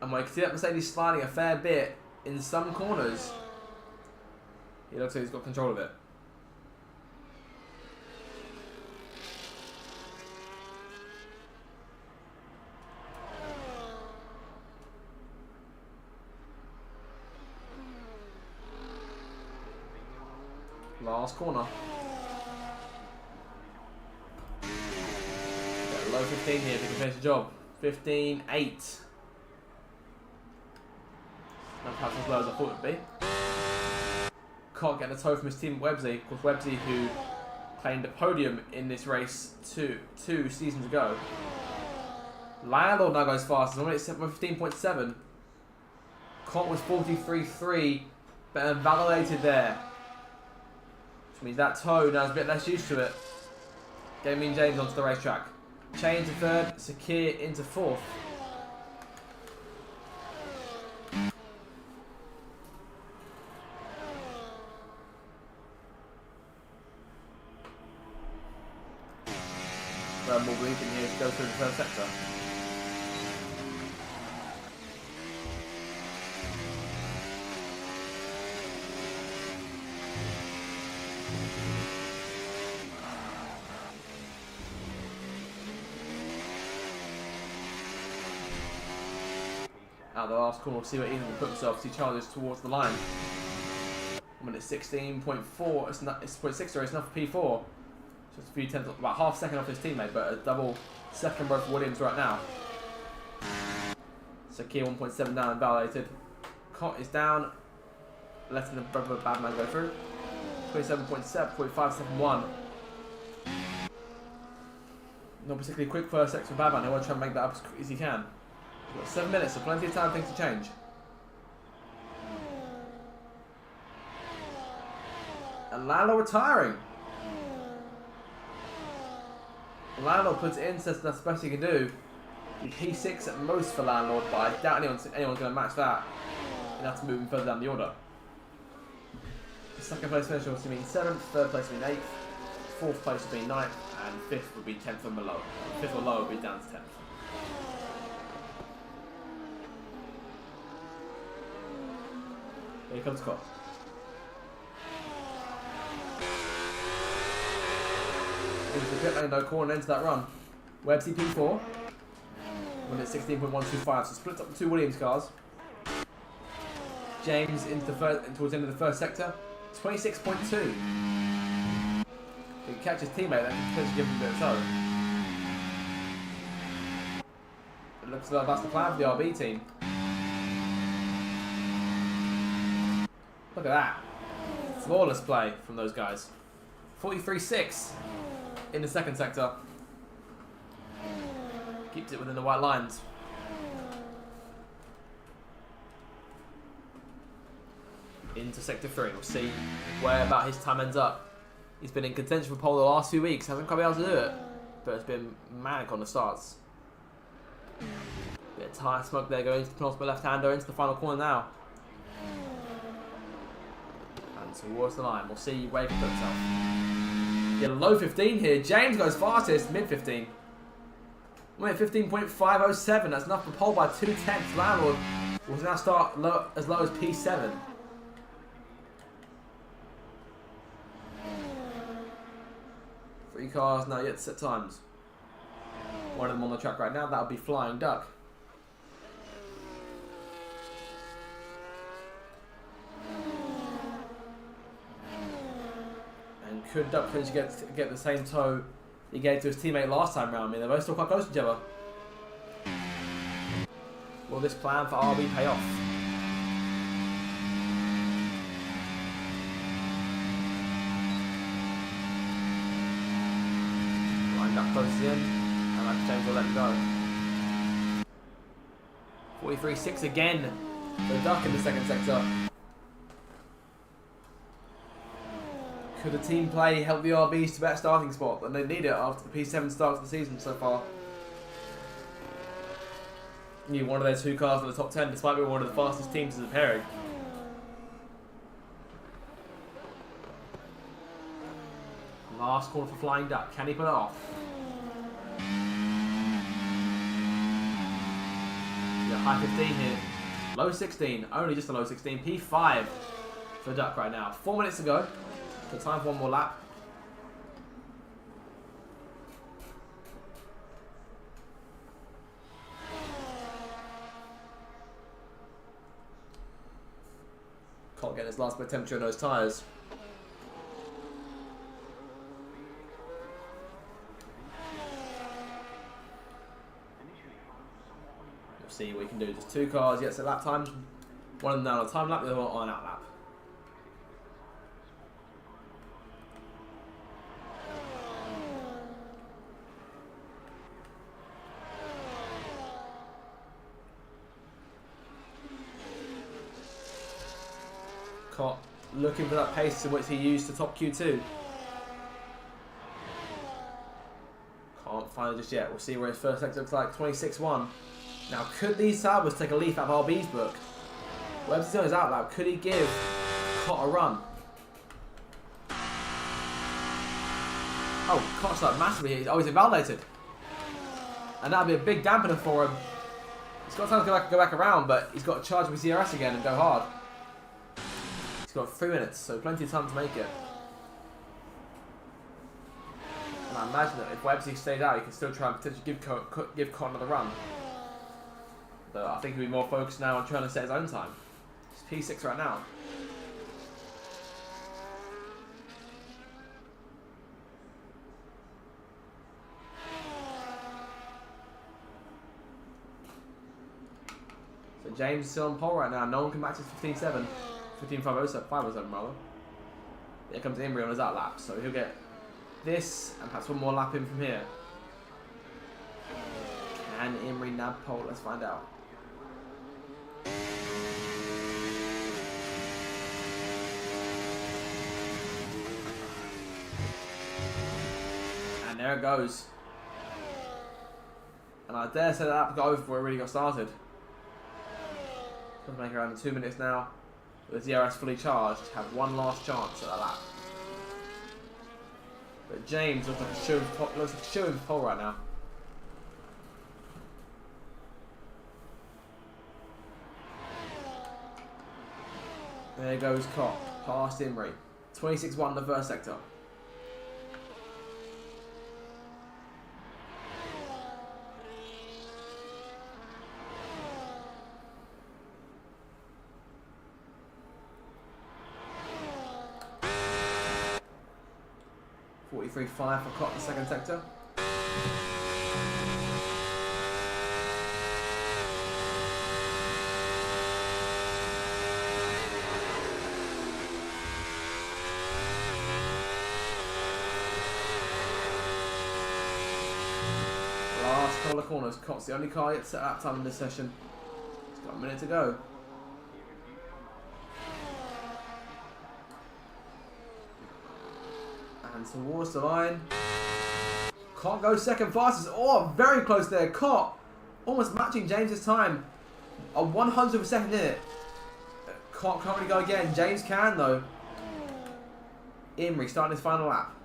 And we can see that Mercedes sliding a fair bit in some corners. He looks like he's got control of it. Last corner. Got low 15 here if he can finish the job. 15.8. Not perhaps as low as I thought it would be. Can't get a toe from his team Websy. Of course, Websy who claimed a podium in this race two seasons ago. Landlord now goes fast. He's only at 15.7. Cot was 43.3, but invalidated there. Which means that toe now is a bit less used to it. Damien James onto the racetrack. Chain to third, Sakir into fourth. More belief in here to go through the first sector. Out the last corner, we'll see what Ethan will put himself. See Charles towards the line. 1:16.4. It's 0.6, sorry, it's enough for P4. Just a few tenths, about half a second off his teammate, but a double second row for Williams right now. Sakir 1.7 down, invalidated. Cot is down, letting the brother Badman go through. 27.7.571. Not particularly quick first sector for Badman. He'll want to try and make that up as quick as he can. We've got 7 minutes, so plenty of time for things to change. And Lando retiring. Landlord puts it in, says that's the best he can do. P6 at most for Landlord, but I doubt anyone's going to match that. You have to move him further down the order. Second place finish obviously means 7th, third place would mean 8th, 4th place would be 9th, and 5th would be 10th and below. 5th or lower would be down to 10th. Here comes Scott. Into the pit lane though, corner into that run. Websy P4. When it's 16.125, so splits up the two Williams cars. James into the towards the end of the first sector. 26.2. He can catch his teammate, that can potentially give him a bit of toe. It looks like that's the plan for the RB team. Look at that. Flawless play from those guys. 43.6 in the second sector. Keeps it within the white lines. Into sector 3. We'll see where about his time ends up. He's been in contention for pole the last few weeks. Hasn't quite been able to do it, but it's been manic on the starts. Bit of tyre smoke there going into the penultimate left-hander into the final corner now. And towards the line. We'll see where he can put himself. Yeah, low 15 here. James goes fastest, mid 15. We're at 15.507. That's enough for pole by 2/10. Landlord will now start as low as P7. Three cars now yet to set times. One of them on the track right now. That'll be Flying Duck. And could Duck potentially get the same toe he gave to his teammate last time round? I mean, they're both still quite close to each other. Will this plan for RB pay off? Line up close to the end, and Max James will let him go. 43.6 again for Duck in the second sector. Could the team play help the RBs to better starting spot? And they need it after the P7 starts of the season so far. Need one of their two cars in the top 10 despite being one of the fastest teams as a pairing. Last corner for Flying Duck. Can he pull it off? Yeah, high 15 here. Low 16. Only just a low 16. P5 for Duck right now. 4 minutes to go. So time for one more lap. Can't get his last bit of temperature on those tyres. We'll see what we can do. Just two cars yet, so lap times. One of them now on a time lap, the other one on an out lap. Cott looking for that pace in which he used to top Q2. Can't find it just yet. We'll see where his first sector looks like. 26-1. Now, could these Sabres take a leaf out of RB's book? Webster's doing his outlap. Could he give Cott a run? Oh, Cott's like massively. Oh, he's invalidated. And that'd be a big dampener for him. He's got time to go back around, but he's got to charge with CRS again and go hard. He's got 3 minutes, so plenty of time to make it. And I imagine that if Websy stays out, he can still try and potentially give Cott another run. But I think he'll be more focused now on trying to set his own time. He's P6 right now. So James is still on pole right now. No one can match his 15.7. 15.507 rather. Here comes Imrie on his outlap, so he'll get this and perhaps one more lap in from here. Can Imrie nab pole? Let's find out. And there it goes. And I dare say that lap got over before it really got started. Going to make around 2 minutes now. With the DRS fully charged, have one last chance at that lap. But James looks like a shoe in pole right now. There goes Cott, past Imrie. 26-1 in the first sector. .43.5 for Cott in the second sector. Last couple of corners. Cott's the only car yet set up time in this session. He's got a minute to go. And towards the line. Cott goes second fastest. Oh, very close there. Cott almost matching James's time. A 100th of a second in it. Cott can't really go again. James can though. Imrie starting his final lap.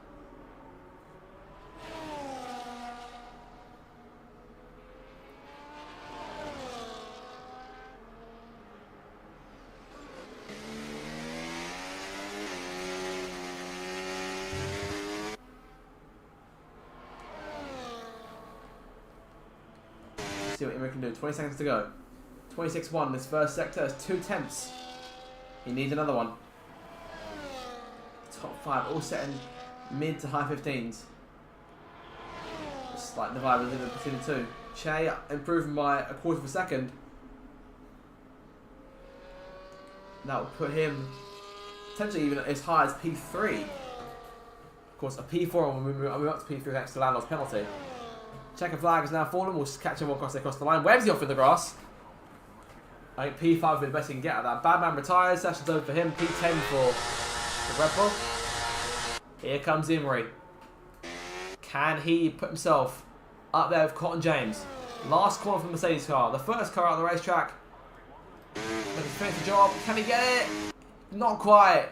See what Imrie can do. 20 seconds to go. 26-1 this first sector. Has 2 tenths. He needs another one. Top 5 all set in mid to high 15s. Slight divide between the two. Che improving by a quarter of a second. That will put him potentially even as high as P3. Of course, a P4 and we'll move up to P3 thanks to Landau's penalty. Checker flag has now fallen. We'll catch him across the line. Webbsy off in the grass. I think P5 will be the best he can get out of that. Badman retires. Session's over for him. P10 for the Red Bull. Here comes Imrie. Can he put himself up there with Cotton James? Last corner for the Mercedes car. The first car out of the racetrack. Let's finish the job. Can he get it? Not quite.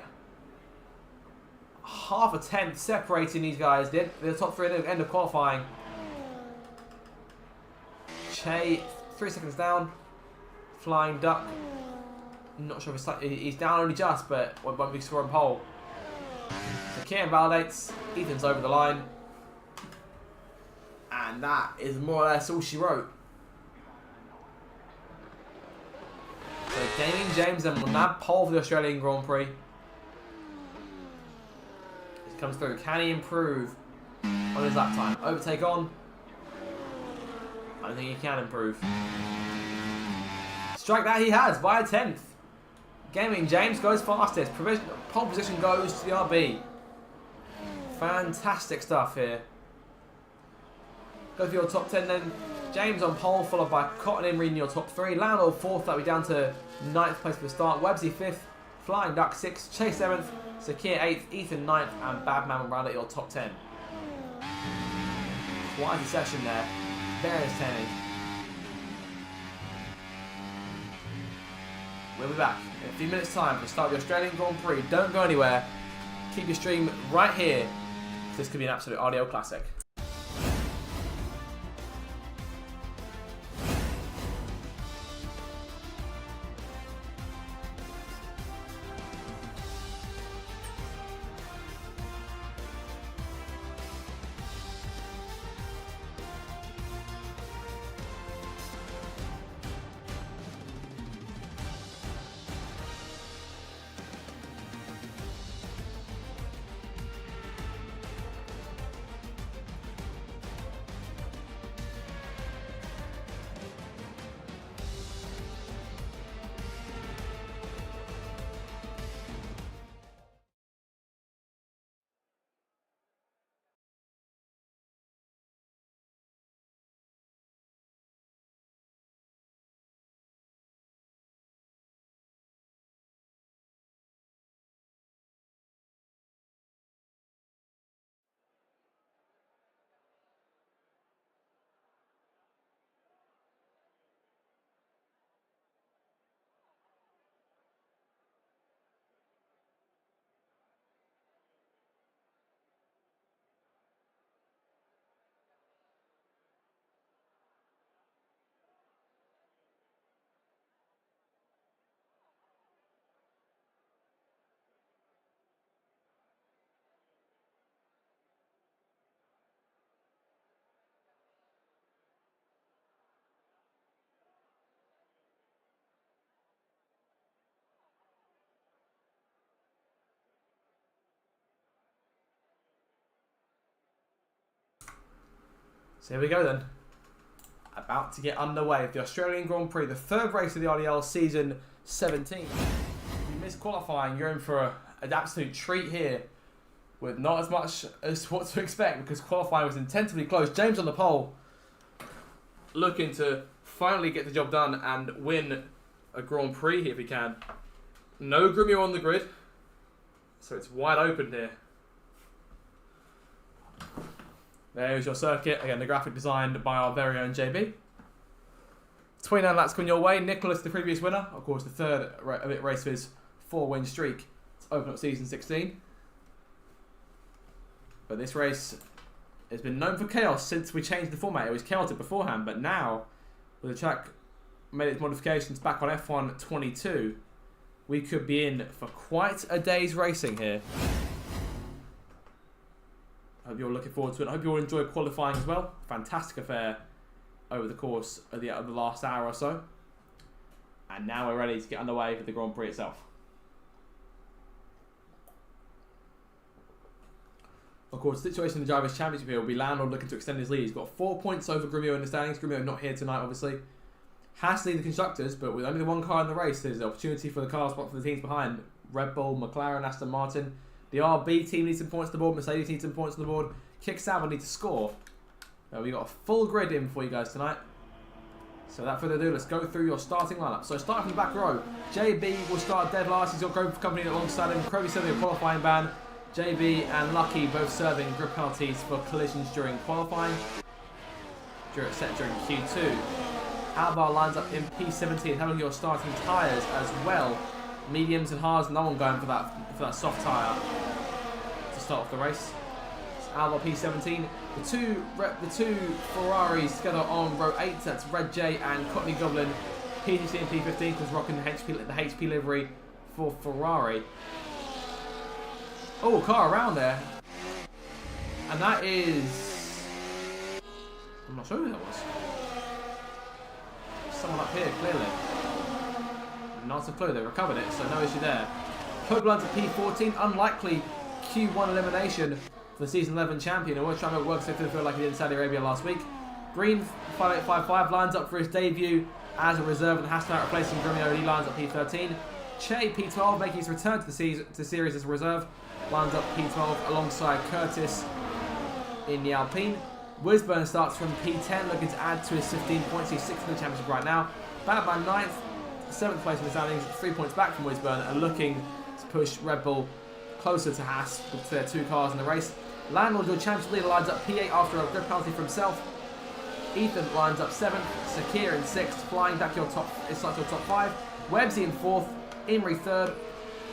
Half a tenth separating these guys. The top 3 at the end of qualifying. Che, 3 seconds down. Flying duck. Not sure if he's down only just, but won't be scoring pole. So Kieran validates. Ethan's over the line. And that is more or less all she wrote. So Gaming James then will nab pole for the Australian Grand Prix. It comes through. Can he improve on his lap time? Overtake on. I don't think he can improve. Strike that he has by a 10th. Gaming James goes fastest. Pole position goes to the RB. Fantastic stuff here. Go for your top 10 then. James on pole, followed by Cotton Imrie in your top 3. Landau 4th, that'll be down to 9th place for the start. Webbsy 5th, Flying Duck 6th, Chase 7th, Sakir 8th, Ethan 9th, and Badman will round out your top 10. Quite a session there. Very entertaining. We'll be back in a few minutes' time for the start of the Australian Grand Prix. Don't go anywhere. Keep your stream right here. This could be an absolute RDL classic. So here we go then. About to get underway. The Australian Grand Prix, the third race of the RDL season 17. If you miss qualifying, you're in for an absolute treat here with not as much as what to expect because qualifying was intensively close. James on the pole, looking to finally get the job done and win a Grand Prix here if he can. No Grumio on the grid, so it's wide open here. There's your circuit. Again, the graphic designed by our very own JB. 29 laps coming your way. Nicholas, the previous winner. Of course, the third race of his 4-win streak. It's open up season 16. But this race has been known for chaos since we changed the format. It was chaotic beforehand, but now, with the track made its modifications back on F1 22, we could be in for quite a day's racing here. I hope you're looking forward to it. I hope you'll enjoy qualifying as well. Fantastic affair over the course of the last hour or so. And now we're ready to get underway for the Grand Prix itself. Of course, the situation in the Drivers' Championship here will be Landon looking to extend his lead. He's got 4 points over Grumio in the standings. Grumio not here tonight, obviously. Has to lead the constructors, but with only the one car in the race, there's an opportunity for the cars for the teams behind. Red Bull, McLaren, Aston Martin. The RB team needs some points on the board. Mercedes needs some points on the board. Kick Sauber need to score. We've got a full grid in for you guys tonight. So without further ado, let's go through your starting lineup. So starting from the back row, JB will start dead last. He's got Grove Company alongside him. Croby serving a qualifying ban. JB and Lucky both serving grid penalties for collisions during qualifying. Set during Q2. Alvar lines up in P17, having your starting tyres as well. Mediums and hards, no one going for that soft tyre to start off the race. Alvar P17. The two Ferraris together on row 8. That's Red J and Courtney Goblin. P16 and P15 because rocking the HP livery for Ferrari. Oh, car around there. And that is... I'm not sure who that was. Someone up here, clearly. Not a clue, they recovered it, so no issue there. Hoglan's at P14, unlikely Q1 elimination for the season 11 champion. And we're trying to work so feel like he did in Saudi Arabia last week. Green 5855 lines up for his debut as a reserve and has to out replacing Grumio. He lines up P13. Che P12 making his return to the series as a reserve. Lines up P12 alongside Curtis in the Alpine. Wisburn starts from P10, looking to add to his 15 points. He's 6th in the championship right now. Batman 9th, 7th place in the standings, 3 points back from Wisburn, and looking to push Red Bull closer to Haas with their 2 cars in the race. Landlord, your championship leader, lines up P8 after a grid penalty for himself. Ethan lines up 7th, Sakir in 6th, flying back your top 5. Webbsy in 4th, Imrie 3rd,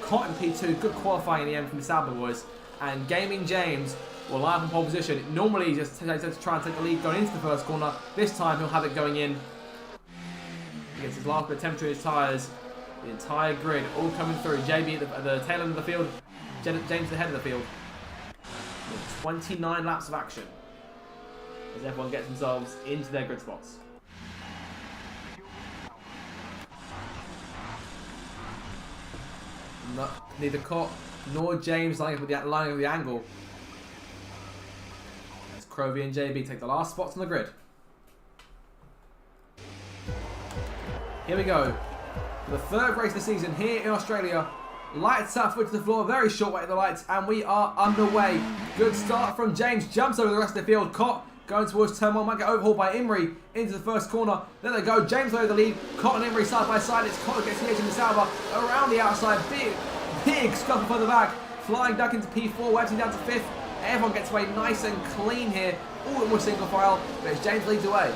Cotton P2, good qualifying in the end from the Sauber boys. And Gaming James will line up in pole position. Normally he just tends to try and take the lead going into the first corner. This time he'll have it going in. He gets his last bit of temperature in his tyres. The entire grid all coming through. JB at the tail end of the field, James at the head of the field. With 29 laps of action as everyone gets themselves into their grid spots. Neither Cott nor James lining up with the angle. As Crovey and JB take the last spots on the grid. Here we go. For the 3rd race of the season here in Australia. Lights out, foot to the floor, very short way to the lights, and we are underway. Good start from James, jumps over the rest of the field. Cott going towards turn 1, might get overhauled by Imrie into the first corner. There they go, James over the lead. Cott and Imrie side by side. It's Cott who gets the edge in the Sauber around the outside. Big scuffle further back. Flying duck into P4, Webbsy down to 5th. Everyone gets away nice and clean here. All in one single file, but it's James leads away.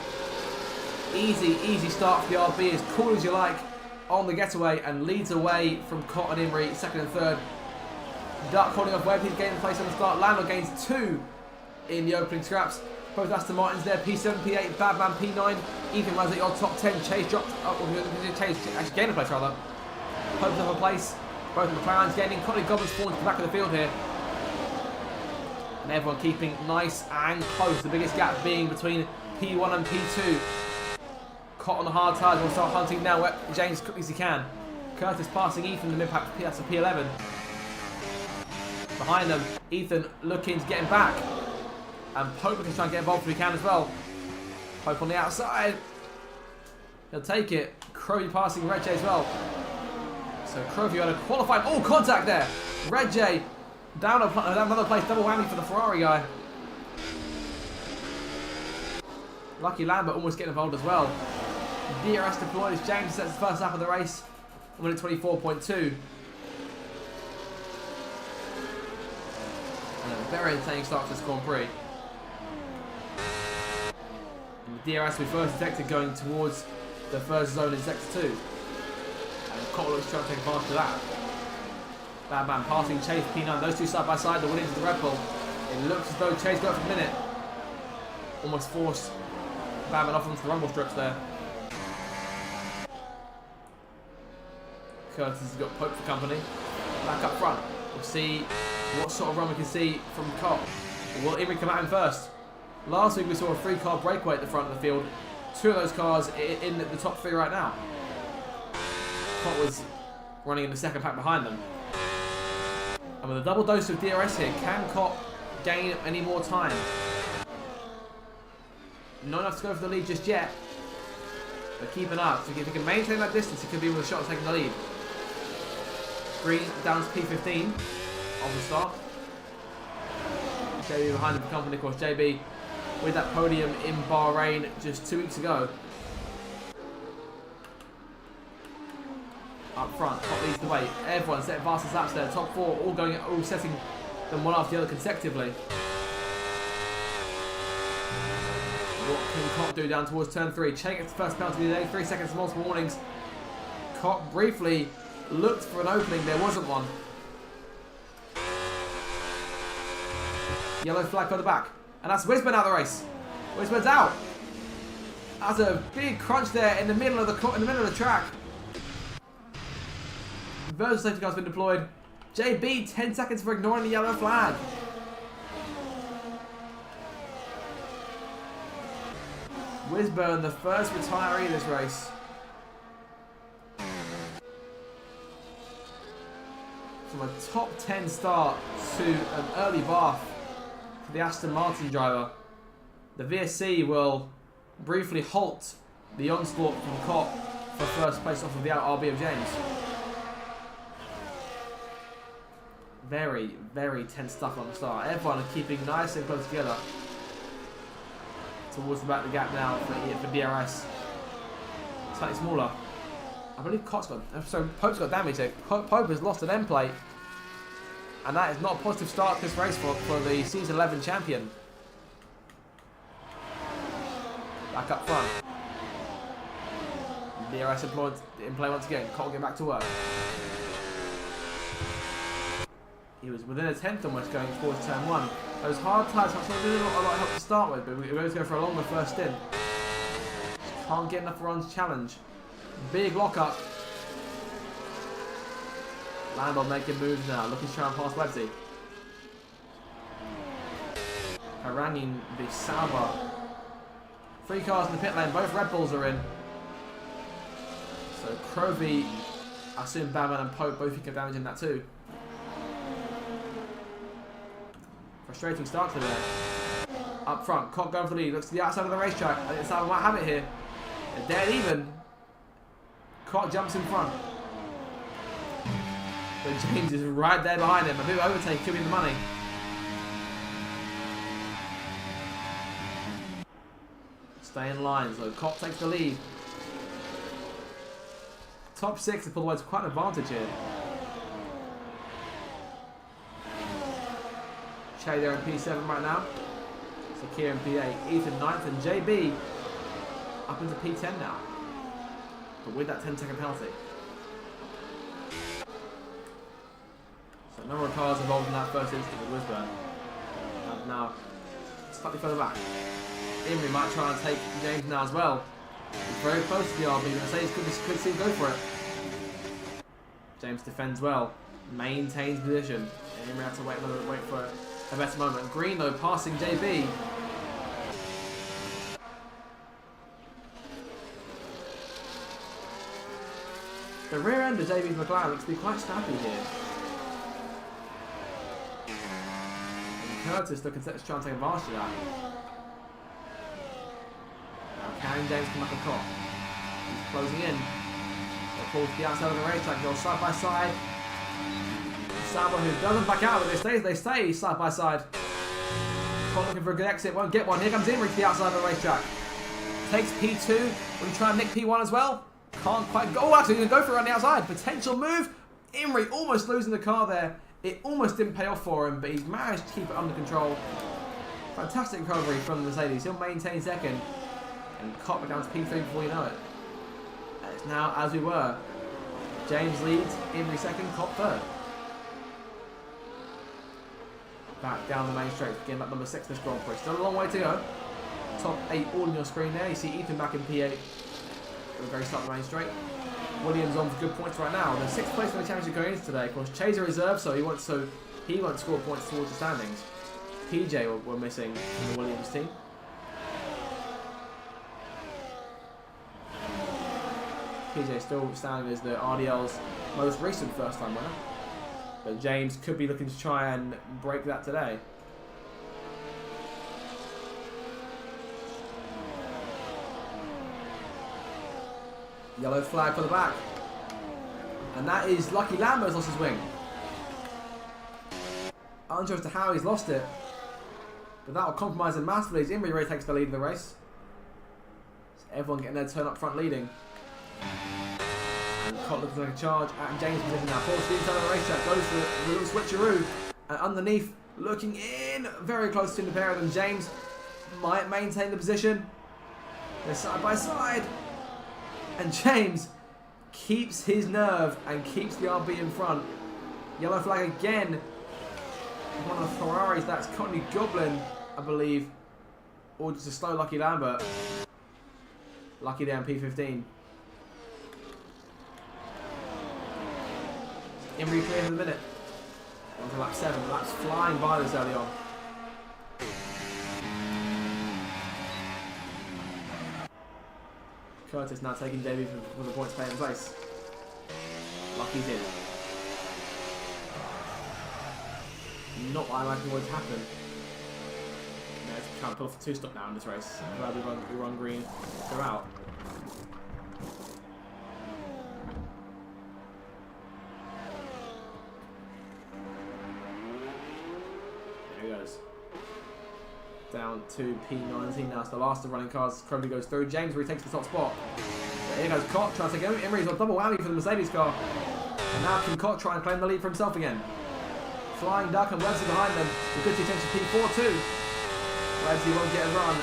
Easy start for the RB, as cool as you like on the getaway, and leads away from Cott and Imrie, 2nd and 3rd. Duck holding off Webb, he's gaining place on the start. Landor gains 2 in the opening scraps. Both Aston Martins there, P7, P8, Badman, P9. Ethan runs at your top 10. Chase dropped up, Chase actually gained a place rather. Hopes of a place. Both of the McLarens gaining. Connie Gobbins falling to the back of the field here. And everyone keeping nice and close. The biggest gap being between P1 and P2. Caught on the hard tyres, will start hunting now. James as quickly as he can. Curtis passing Ethan in the impact. That's a P11. Behind them, Ethan looking to get him back. And Pope can try and get involved if he can as well. Pope on the outside. He'll take it. Crowley passing Reggie as well. So Crowley had a qualified. Oh, contact there. Reggie down another place. Double whammy for the Ferrari guy. Lucky Lambert almost getting involved as well. DRS deployed as James sets the first lap of the race. 1:24.2. And a very entertaining start to this Grand Prix. And the DRS we first detected going towards the first zone in sector 2. And Cottle looks trying to take advantage of that. Bad man passing Chase, P9, those two side by side, the win into the Red Bull. It looks as though Chase got for a minute. Almost forced Badman off onto the rumble strips there. Curtis has got Pope for company. Back up front. We'll see what sort of run we can see from Cott. Will Imrie come out in first? Last week we saw a 3-car breakaway at the front of the field. 2 of those cars in the top 3 right now. Cott was running in the second pack behind them. And with a double dose of DRS here, can Cott gain any more time? Not enough to go for the lead just yet. But keep an eye out. If he can maintain that distance, he could be with a shot at taking the lead. Green down to P15 on the start. JB behind him for company, of course. JB with that podium in Bahrain just 2 weeks ago. Up front, Cott leads the way. Everyone set fastest laps there. Top 4 all setting them one after the other consecutively. What can Cott do down towards turn 3? Chase gets the first penalty of the day. 3 seconds, multiple warnings. Cott briefly looked for an opening. There wasn't one. Yellow flag for the back. And that's Wisburn out of the race. Wisburn's out. That's a big crunch there in the middle of the track. Virtual safety car's been deployed. JB 10 seconds for ignoring the yellow flag. Wisburn, the first retiree of this race. From a top 10 start to an early bath for the Aston Martin driver. The VSC will briefly halt the onslaught from Cott for first place off of the RB of James. Very, very tense stuff on the start. Everyone are keeping nice and close together. Towards the back of the gap now for DRS. Slightly smaller. I believe Pope's got damage there. Pope has lost an end plate. And that is not a positive start to this race for the Season 11 champion. Back up front. DRS in play once again. Cole get back to work. He was within a tenth almost going forward to turn 1. Those hard tyres didn't a lot of help to start with, but we were going to go for a longer first stint. Just can't get enough runs to challenge. Big lock up. Lando making moves now, looking to try and pass Websy. Harangin v Sauber. 3 cars in the pit lane, both Red Bulls are in. So Crovey, I assume Batman and Pope both get damage in that too. Frustrating start to there. Up front, Cock going for the lead, looks to the outside of the racetrack. I think Sauber might have it here. They're dead even. Cock jumps in front. But James is right there behind him. A bit of overtake could be the money. Stay in line, so Cock takes the lead. Top 6 is pulled away to quite an advantage here. Che there in P7 right now. Sakir in P8, Ethan 9th, and JB up into P10 now. But with that 10-second penalty. So a number of cars involved in that first instant with Wisburn. And now slightly further back. Imrie might try and take James now as well. He's very close to the RB. Mercedes could see him go for it. James defends well. Maintains position. Imrie has to wait for a better moment. Green though passing JB. The rear end of JB's McLaren looks to be quite snappy here. And Curtis looking to try and take advantage of that. Can James come back and caught? He's closing in. They'll pull to the outside of the racetrack, go side by side. Sauber, who doesn't back out, but they stay side by side. Caught looking for a good exit, won't get one. Here comes Imrie to the outside of the racetrack. Takes P2. Will he try and nick P1 as well? Can't quite go. Oh, actually, he's going to go for it on the outside. Potential move. Imrie almost losing the car there. It almost didn't pay off for him, but he's managed to keep it under control. Fantastic recovery from the Mercedes. He'll maintain second. And Cock down to P3 before you know it. And it's now as we were. James leads, Imrie second, Cock third. Back down the main straight, getting up number 6 this Grand Prix. Still a long way to go. Top 8 all on your screen there. You see Ethan back in P8. At the very start of the main straight. Williams on for good points right now. The 6th place in the championship going into today. Of course, Chaser reserve, so he won't score points towards the standings. PJ were missing from the Williams team. PJ still standing as the RDL's most recent first-time winner. But James could be looking to try and break that today. Yellow flag for the back. And that is Lucky Lambo's lost his wing. Unsure as to how he's lost it. But that will compromise him massively as Imrie Ray takes the lead of the race. So everyone getting their turn up front leading. And Cock looking like a charge at James' position now. Forced inside of the racetrack, goes for a little switcheroo. And underneath, looking in, very close to the pair of them. James might maintain the position. They're side by side. And James keeps his nerve and keeps the RB in front. Yellow flag again. One of the Ferraris, that's Courtney Goblin, I believe. Or just a slow Lucky Lambert. Lucky there in P15. Imrie clear in a minute. On to lap 7. Laps flying by this early on. Curtis now taking Davey for the points pay in place. Lucky's in. Not what I imagine would happen. No, it's trying to pull off a 2-stop now in this race. I'm glad we run green throughout. There he goes. Down to P19 now. It's the last of running cars. Crowley goes through. James retakes the top spot. Here goes Cott trying to take Imri's got double whammy for the Mercedes car. And now can Cott try and claim the lead for himself again. Flying Duck and Websy behind them. The good attention P4 too. Websy won't get a run.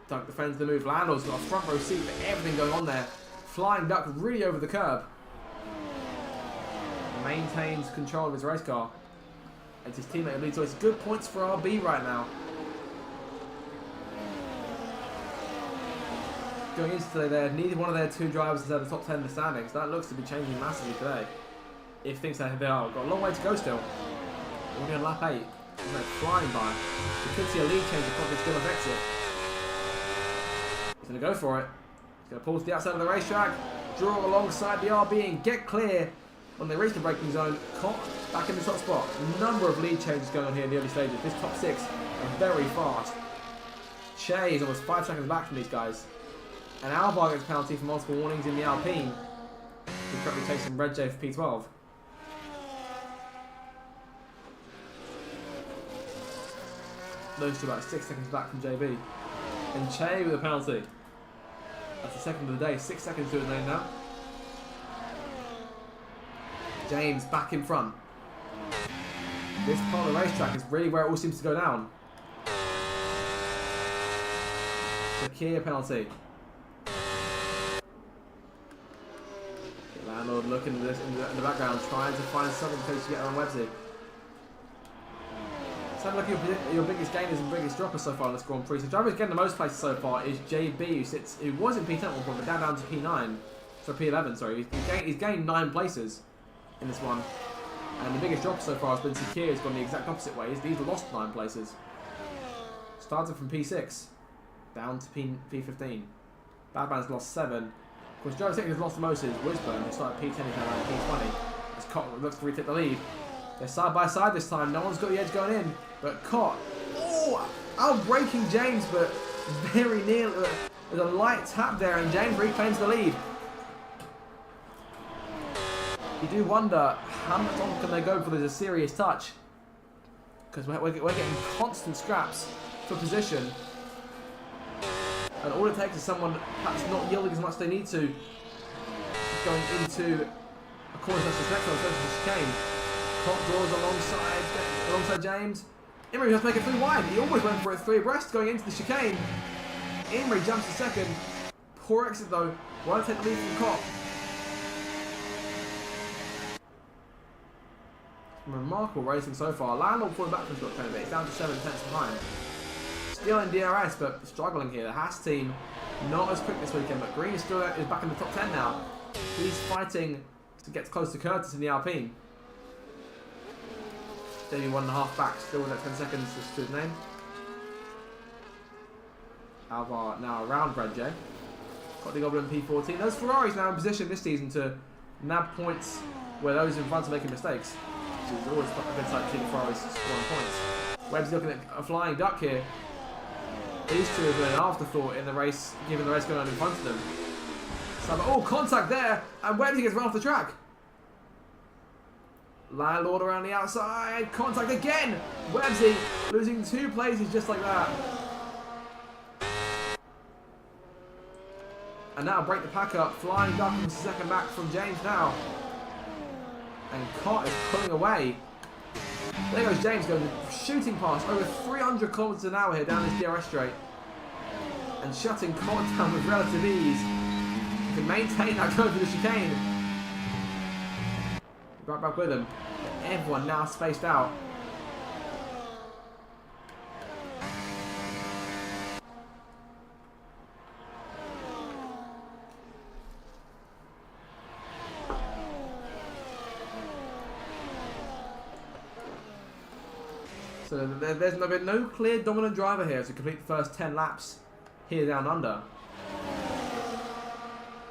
Duck defends the move. Landau's got a front row seat for everything going on there. Flying Duck really over the curb. Maintains control of his race car. It's his teammate who leads. So it's good points for RB right now. Going into today there, neither one of their two drivers is at the top 10 in the standings. That looks to be changing massively today. If things are they are. Got a long way to go still. Already on lap 8. They're flying by. We could see a lead change across this still affects it. He's going to go for it. He's going to pull to the outside of the racetrack. Draw alongside the RB and get clear. When they reach the braking zone, Koch back in the top spot. Number of lead changes going on here in the early stages. This top 6 are very fast. Che is almost 5 seconds back from these guys. And Alvar gets a penalty for multiple warnings in the Alpine. He currently takes some Red J for P12. Those two about 6 seconds back from JB. And Che with a penalty. That's the second of the day. 6 seconds to his name now. James back in front. This part of the racetrack is really where it all seems to go down. Shakir penalty. Landlord looking at this in the background, trying to find something to get around Websy. Let's have a look at your biggest gainers and biggest droppers so far in this Grand Prix. So drivers getting the most places so far is JB, who was in P10 at one point, but down to P9. So P11, sorry. He's gained 9 places in this one. And the biggest drop so far has been Sakir, who's gone the exact opposite way. He's lost 9 places. Started from P6 down to P15. Badman's lost 7. Of course, Joe has lost the most is Wisburn, who started P10 and now around P20. As Cott looks to retake the lead. They're side by side this time. No one's got the edge going in. But Cott, out-braking James, but very near. There's a light tap there, and James reclaims the lead. You do wonder how much longer can they go before there's a serious touch. Because we're getting constant scraps for position. And all it takes is someone perhaps not yielding as much as they need to. Going into a corner such as next one, goes to the chicane. Cott draws alongside James. Imri has to make it 3 wide. He always went for it 3 abreast going into the chicane. Imri jumps to second. Poor exit though. Won't take the lead from Cott. Remarkable racing so far. Landau falling back from Scott Kennedy. It's down to 7 tenths behind. Still in DRS, but struggling here. The Haas team not as quick this weekend, but Green is back in the top 10 now. He's fighting to get close to Curtis in the Alpine. Davey 1.5 back, still with that 10 seconds to his name. Alvar now around Red J. Got the Goblin P14. Those Ferraris now in position this season to nab points where those in front are making mistakes. Which is always a good sight to see the Ferraris scoring points. Webb's looking at a Flying Duck here. These two have been an afterthought in the race, given the race going on in front of them. So, contact there, and Webbsy gets run off the track. Landlord around the outside, contact again. Webbsy losing 2 places just like that. And now break the pack up. Flying Duck in second back from James now. And Cott is pulling away. There goes James going shooting past over 300 kilometers an hour here down this DRS straight. And shutting Cott down with relative ease. He can maintain that going for the chicane. Right back with him. Everyone now spaced out. So there's been no clear dominant driver here to complete the first 10 laps here down under.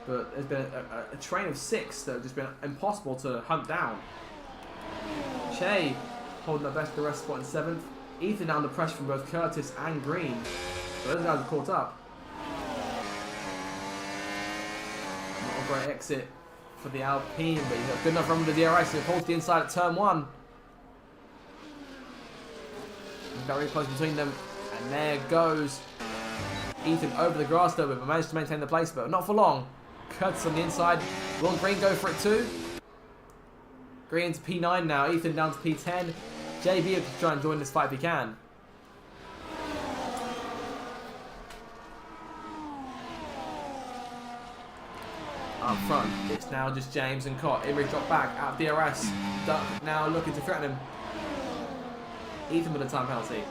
But there's been a train of 6 that have just been impossible to hunt down. Che holding the best of the rest spot in 7th. Ethan under pressure from both Curtis and Green. So those guys are caught up. Not a great exit for the Alpine, but he's got good enough run with the DRS, so he holds the inside at turn 1. Very close between them, and there goes Ethan over the grass though, but managed to maintain the place, but not for long. Curtis on the inside. Will Green go for it too? Green's P9 now. Ethan down to P10. JB will try and join this fight if he can. Up front, it's now just James and Cott. Imrie dropped back out of DRS. Duck now looking to threaten him. Ethan with a time penalty.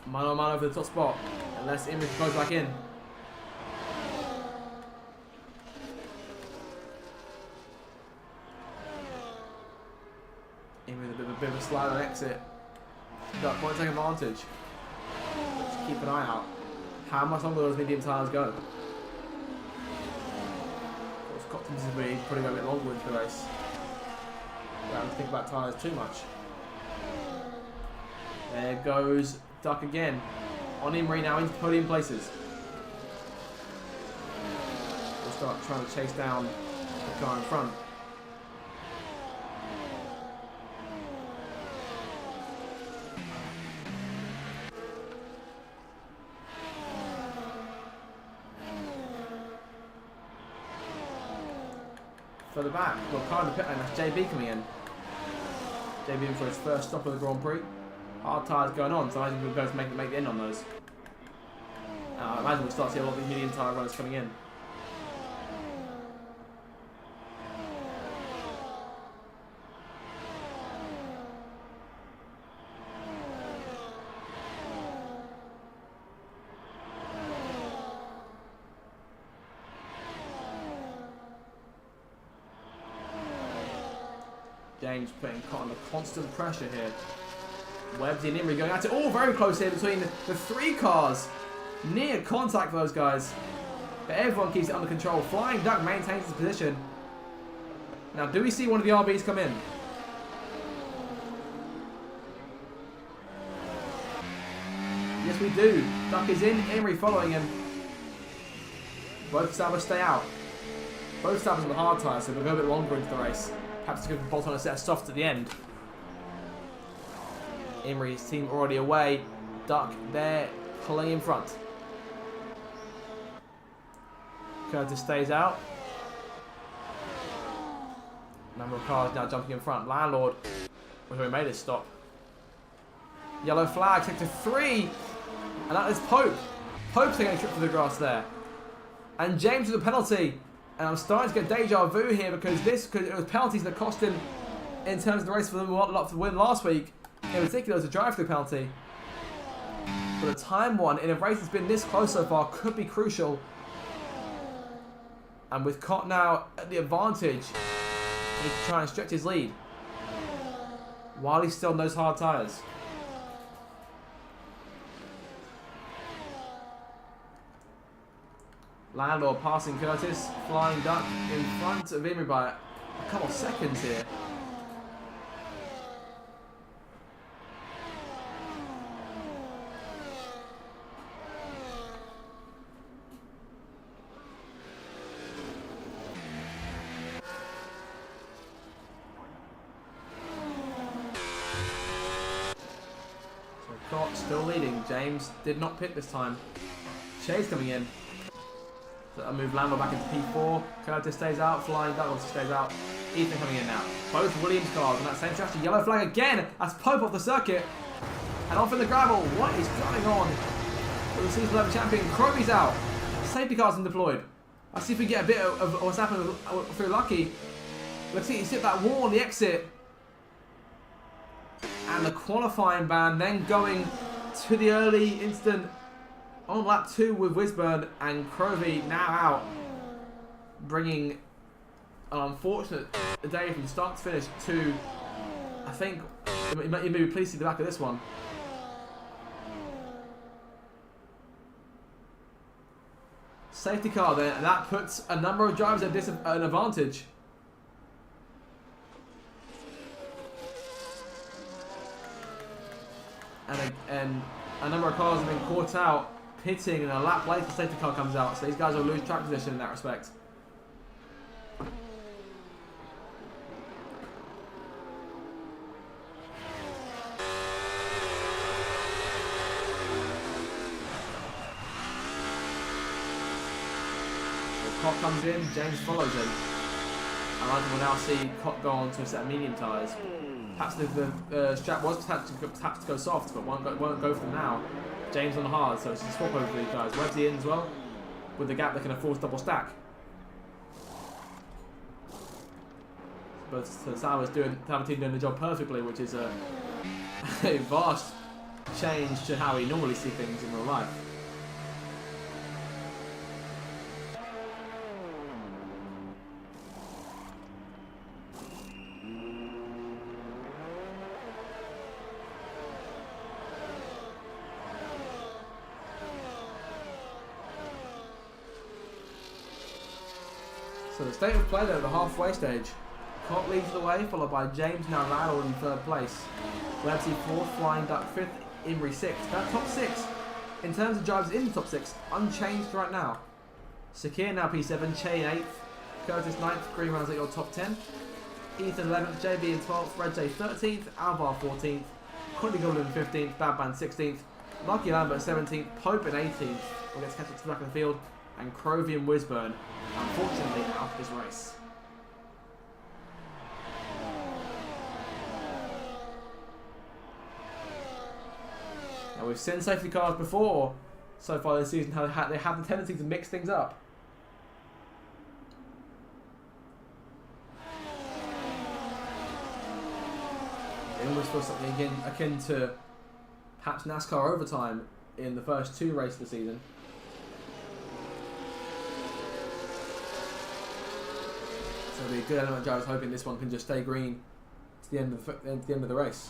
Mano a mano for the top spot. Unless Imrie goes back in. Imrie with a bit of a slide on exit. Duck won't take advantage. Just keep an eye out. How much longer those medium tires go? This is where he's probably going a bit longer into the race. I don't think about tyres too much. There goes Duck again. On Imrie now into podium places. We'll start trying to chase down the car in front. Further back, we've got car in the pit lane, that's JB coming in. JB in for his first stop of the Grand Prix. Hard tyres going on, so I imagine we'll be able to make the end on those. I imagine we'll start to see a lot of these medium tyre runners coming in. James putting Cott under constant pressure here. Webbsy and Imrie going at it. All very close here between the three cars. Near contact for those guys. But everyone keeps it under control. Flying Duck maintains his position. Now, do we see one of the RBs come in? Yes, we do. Duck is in. Imrie following him. Both Sabbath stay out. Both Sabbath on the hard tyre, so we'll go a bit longer into the race. Perhaps to bolt on a set of softs at the end. Imrie's team already away. Duck there, pulling in front. Curtis stays out. Number of cars now jumping in front. Landlord, who made his stop. Yellow flag, sector 3. And that is Pope. Pope's taking a trip to the grass there. And James with a penalty. And I'm starting to get deja vu here because it was penalties that cost him in terms of the race for the win last week. In particular, the drive-through penalty. But a time one in a race that's been this close so far could be crucial. And with Cott now at the advantage, he can try and stretch his lead while he's still on those hard tyres. Landlord passing Curtis, Flying Duck in front of Imrie by a couple of seconds here. So Cott still leading. James did not pit this time. Shay's coming in. So I move Landor back into P4. Curtis stays out. Flying Duck also stays out. Ethan coming in now. Both Williams cars on that same strategy. Yellow flag again. That's Pope off the circuit. And off in the gravel. What is going on with the season 11 champion? Croby's out. Safety cars been deployed. Let's see if we get a bit of what's happened if we're lucky. Let's see. He's hit that wall on the exit. And the qualifying ban then going to the early instant. On lap 2 with Wisburn and Crovey now out, bringing an unfortunate day from start to finish to, I think, you may be pleased to see the back of this one. Safety car there, and that puts a number of drivers at an advantage. And a number of cars have been caught out. Pitting and a lap later, the safety car comes out, so these guys will lose track position in that respect. Cott comes in, James follows him. And I will now see Cott go on to a set of medium tyres. Perhaps the strap was perhaps to go soft, but won't go for them now. James on the hard, so it's a swap over these guys. Webbsy in as well. With the gap, they can afford to double stack. But Sauer's team doing the job perfectly, which is a vast change to how we normally see things in real life. So the state of play there at the halfway stage. Cott leads the way, followed by James, now Lowell in third place. Webbsy 4th, Flying Duck 5th, Imrie 6th. That top 6, in terms of drivers in the top 6, unchanged right now. Sakir now P7, Chain 8th, Curtis 9th, Green Runners at your top 10. Ethan 11th, JB in 12th, Red J 13th, Alvar 14th, Courtney Goblin 15th, Badman 16th, Lucky Lambert 17th, Pope in 18th. We'll get to catch up to the back of the field. And Crovey and Wisburn, unfortunately, out of this race. Now we've seen safety cars before so far this season. How they have the tendency to mix things up. It almost feels something again akin to perhaps NASCAR overtime in the first 2 races of the season. So it'll be a good element. I was hoping this one can just stay green to the end of the race.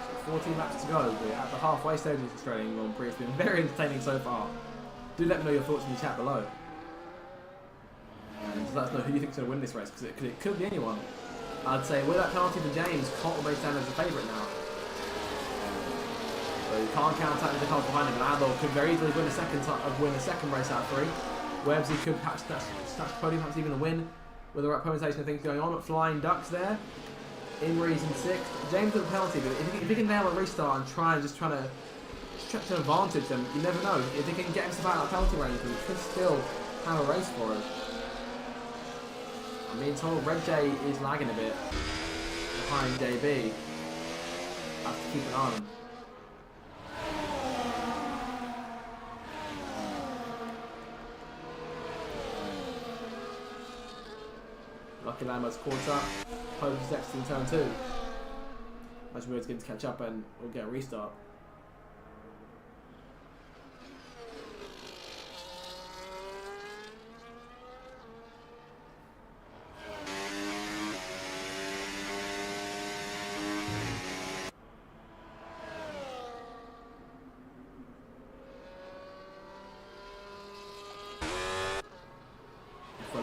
So 14 laps to go. We're at the halfway stage of this Australian Grand Prix. It's been very entertaining so far. Do let me know your thoughts in the chat below. And just let us know who you think is going to win this race, because it could be anyone. I'd say with that penalty for James, Cott will stand as a favourite now. So you can't count out the car behind him. Landau could very easily win a second race out of 3. Webbsy could perhaps snatch the podium, perhaps even a win with the right permutation of things going on. Flying Ducks there. Imrie's in 6th. James with a penalty, but if he can nail a restart and try to stretch an advantage, then you never know. If he can get himself out of that penalty range, he could still have a race for him. I'm being told Red J is lagging a bit behind JB. I have to keep an eye on him. Lucky Lambert's caught up. Pope's next in turn 2. Imagine we're going to catch up and we'll get a restart.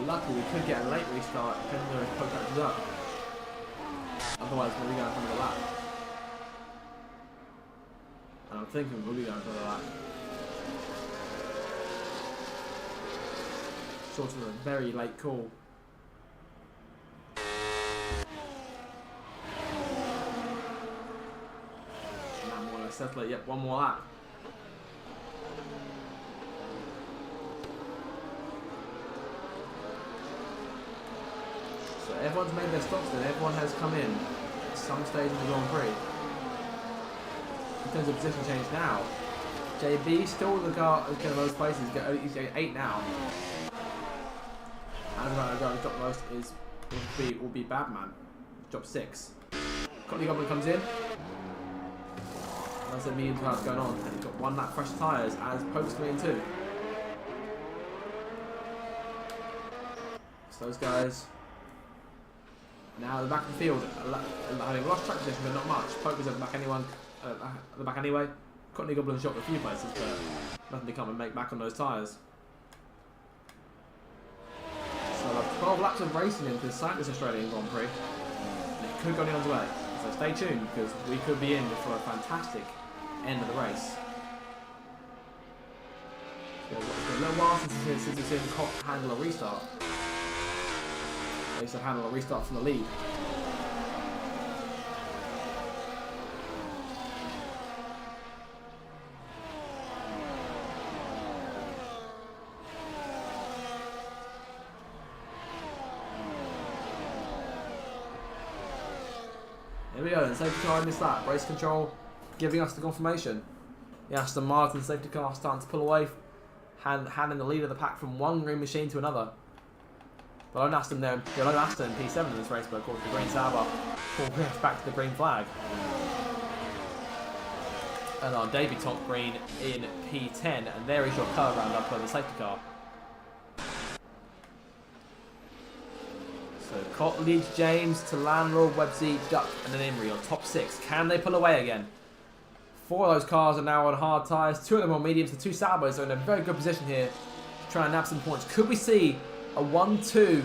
Lucky we could get a late restart depending on if Pope catches up. Otherwise we'll be going for another lap. And I'm thinking we'll be going for another lap. Sort of a very late call. Now I'm going to settle it. Yep, one more lap. So everyone's made their stops then, everyone has come in at some stage in the Grand Prix. In terms of position change now, JB still the car is getting most places, he's getting 8 now. And the guy who's dropped most will be Badman, dropped 6. Courtney Goblin comes in. That's a medium tyres going on, and he's got 1 lap fresh tyres as Pope's coming in too. So those guys now at the back of the field, having lost track position but not much. Pope was at the back anyway. Courtney Goblin shot a few places, but nothing to come and make back on those tyres. So 12 laps of racing into this Australian Grand Prix. And it could go anyone's way. So stay tuned, because we could be in for a fantastic end of the race. been a while since we've seen Cot handle a restart. They used to handle a restart from the lead. Here we go, the safety car in this lap. Race control giving us the confirmation. The Aston Martin safety car starting to pull away, handing the lead of the pack from one green machine to another. But on Aston there, below Aston in P7 in this race, but of course the green Sauber pulled back to the green flag. And our debutante green in P10, and there is your car roundup for the safety car. So Cot leads James to Landlaw, Websy, Duck, and then Imrie on top 6. Can they pull away again? 4 of those cars are now on hard tyres. 2 of them on mediums. The 2 Saubers are in a very good position here to try and nab some points. Could we see a 1-2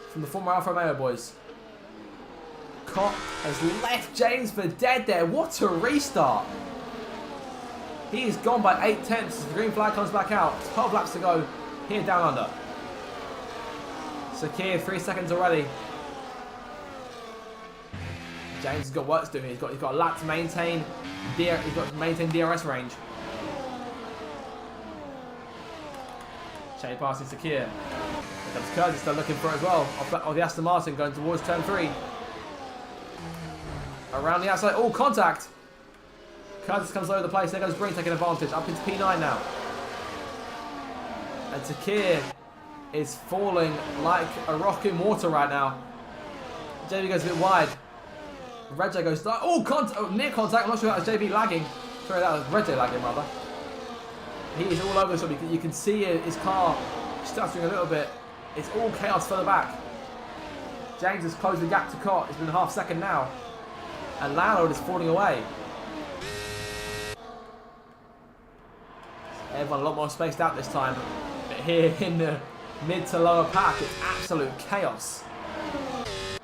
from the former Alfa Romeo boys? Cot has left James for dead there. What a restart. He is gone by 8 tenths as the green flag comes back out. 12 laps to go here down under. Sakir, 3 seconds already. James has got work to do. He's got a lap to maintain. He's got to maintain DRS range. Shea passing Sakir. Here comes Curtis still looking for it as well. Of the Aston Martin going towards turn 3. Around the outside. Oh, contact. Curtis comes over the place. There goes Breen taking advantage. Up into P9 now. And Sakir is falling like a rock in water right now. JB goes a bit wide. Redjay goes, near contact. I'm not sure that was JB lagging. Sorry, that was Redjay lagging rather. He is all over the shop. You can see his car stuttering a little bit. It's all chaos further back. James has closed the gap to Cot. It's been a half second now. And Landlord is falling away. Everyone a lot more spaced out this time. But here in the mid to lower pack, it's absolute chaos.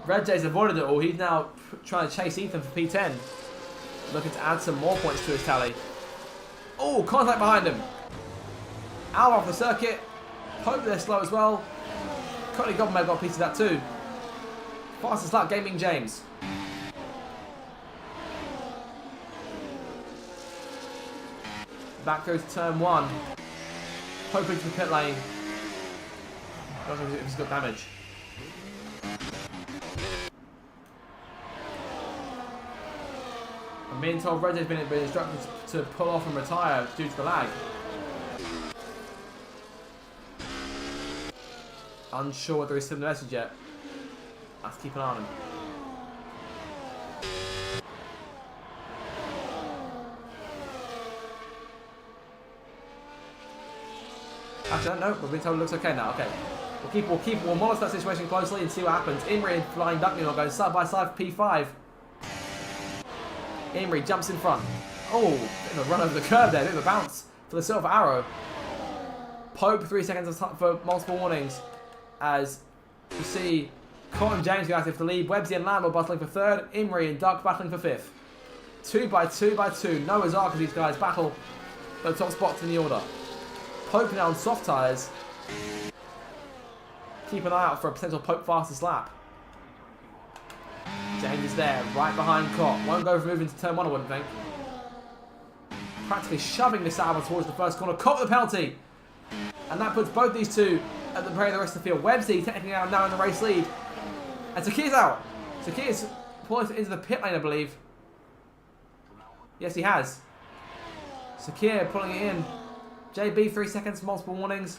Redjay's avoided it all. He's now trying to chase Ethan for P10. Looking to add some more points to his tally. Oh, contact behind him. Out off the circuit. Hope they're slow as well. Cotty Godman got a piece of that too. Fastest lap gaming James. Back goes to turn 1. Hoping to the pit lane. Not sure if he's got damage. I'm being told Redjay's been instructed to pull off and retire due to the lag. Unsure whether he's sent the message yet. Let's keep an eye on him. Actually, I don't know. We've been told it looks okay now. Okay. We'll monitor that situation closely and see what happens. Imrie and Flying Duckman are going side by side for P5. Imrie jumps in front. Oh, bit of a run over the curb there. Bit of a bounce for the Silver Arrow. Pope 3 seconds for multiple warnings. As you see Cot and James go active for the lead. Websy and Landlord battling for 3rd. Imrie and Duck battling for 5th. 2 by 2 by 2. Noah's Ark as these guys battle for the top spots in the order. Pope now on soft tyres. Keep an eye out for a potential Pope fastest lap. James is there, right behind Cot. Won't go for moving to turn 1, I wouldn't think. Practically shoving this Sauber towards the first corner. Cot with the penalty. And that puts both these two at the very the rest of the field. Websy technically now in the race lead. And Sakir's out. Sakir's pulling into the pit lane, I believe. Yes, he has. Sakir pulling it in. JB, 3 seconds, multiple warnings.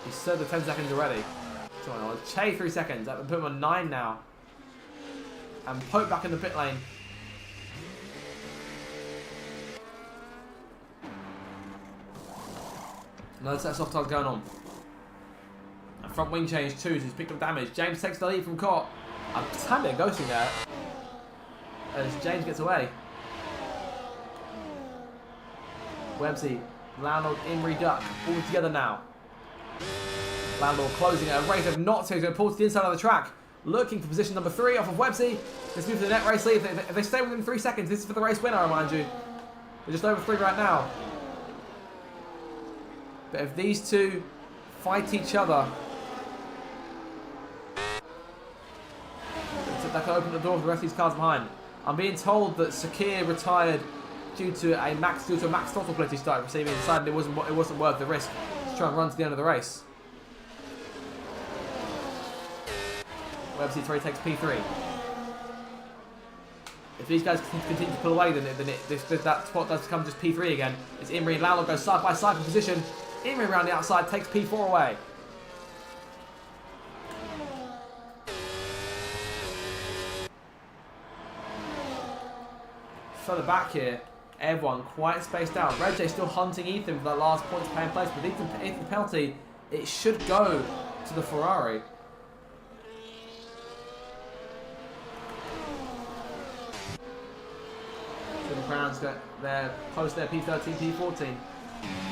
He's served the 10 seconds already. Che, 3 seconds. That would put him on 9 now. And Pope back in the pit lane. Another set of soft tyres going on. And front wing change too, so he's picked up damage. James takes the lead from Cot. I'm standing ghosting there. As James gets away. Websy, Landlord, Imrie, Duck, all together now. Landlord closing at a rate of knots. He's going to pull to the inside of the track. Looking for position number 3 off of Websy. Let's move to the net race lead. If they stay within 3 seconds, this is for the race winner, I remind you. They're just over 3 right now. But if these two fight each other, that can open the door for the rest of these cars behind. I'm being told that Sakir retired due to a max throttle penalty he started receiving and decided it wasn't worth the risk to try and run to the end of the race. WebC3 takes P3. If these guys continue to pull away, then that spot does become just P3 again. It's Imri and Lalo go side by side in position. Imri around the outside takes P4 away. Further back here, everyone quite spaced out. Red J still hunting Ethan for that last point to pay in place, but Ethan's penalty, it should go to the Ferrari. So the Browns got their post their P13, P14.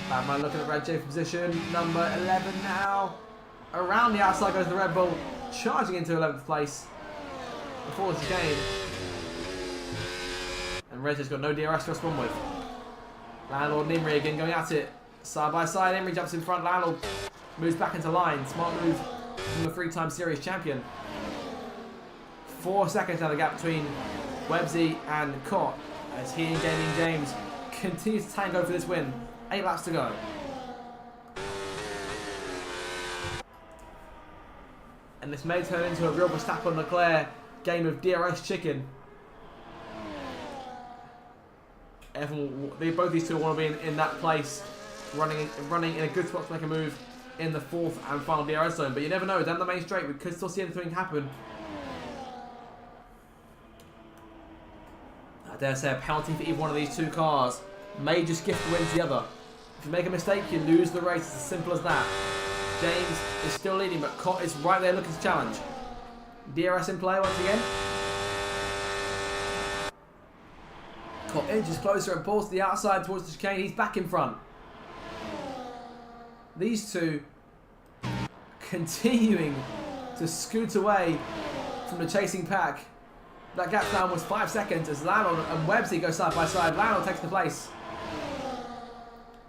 Batman looking at Red J for position number 11 now. Around the outside goes the Red Bull, charging into 11th place before the game. And Red J's got no DRS to respond with. Landlord and Imri again going at it. Side by side, Imri jumps in front, Landlord moves back into line. Smart move from the 3-time series champion. 4 seconds now the gap between Websy and Cott as he and Gaming James continues to tango for this win. 8 laps to go. And this may turn into a real Verstappen Leclerc game of DRS chicken. Both these two want to be in that place, running in a good spot to make a move in the 4th and final DRS zone. But you never know, down the main straight, we could still see anything happen. I dare say a penalty for either one of these two cars may just gift the win to the other. If you make a mistake, you lose the race. It's as simple as that. James is still leading, but Cott is right there looking to challenge. DRS in play once again. Cott inches closer and pulls to the outside towards the chicane. He's back in front. These two continuing to scoot away from the chasing pack. That gap down was 5 seconds as Lano and Websy go side by side. Lano takes the place.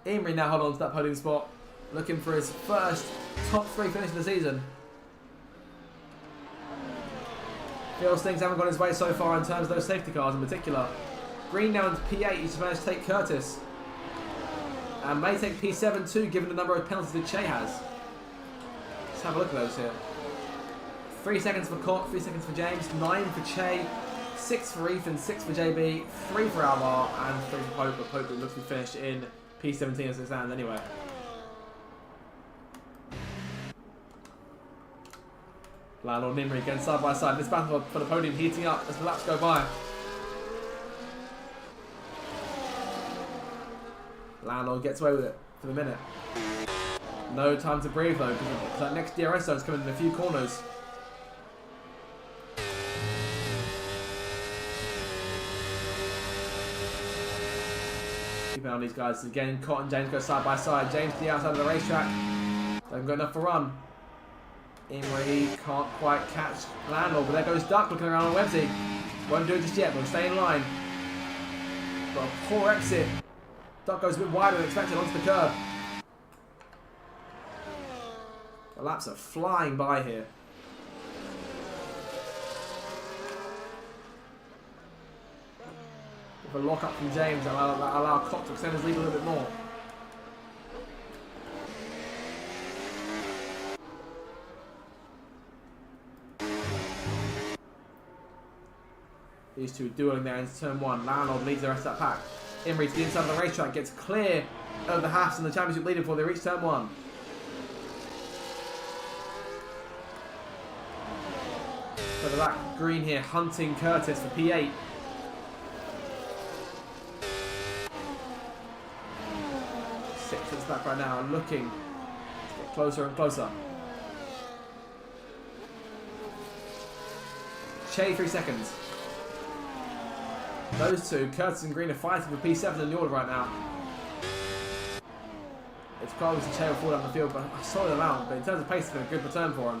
Imri now hold on to that podium spot, looking for his first top 3 finish of the season. Feels things haven't gone his way so far in terms of those safety cars in particular. Green now into P8, he's managed to take Curtis. And may take P7 too, given the number of penalties that Che has. Let's have a look at those here. 3 seconds for Cott, 3 seconds for James, 9 for Che, 6 for Ethan, 6 for JB, 3 for Alvar, and 3 for Pope, but Pope looks to be finished in P17 as it stands anyway. Landlord and Imri again side by side. This battle for the podium heating up as the laps go by. Landlord gets away with it for the minute. No time to breathe though, because that next DRS zone is coming in a few corners. Keep an eye on these guys. Again, Cott and James go side by side. James to the outside of the racetrack. Don't got enough for run. Imri can't quite catch Landlord, but there goes Duck looking around on Websy. Won't do it just yet, but will stay in line. But a poor exit. Duck goes a bit wider than expected onto the curb. The laps are flying by here. With a lock up from James, that will allow Cott to extend his lead a little bit more. These two dueling there in turn 1. Landlord leads the rest of that pack. Imri to the inside of the racetrack, gets clear of the Haas and the championship leader before they reach turn 1. Further back, Green here hunting Curtis for P8. Sixth back right now, looking to get closer and closer. Che 3 seconds. Those two, Curtis and Green, are fighting for P7 in the order right now. It's probably to Che will fall down the field, but I saw them out. But in terms of pace, it's been a good return for him.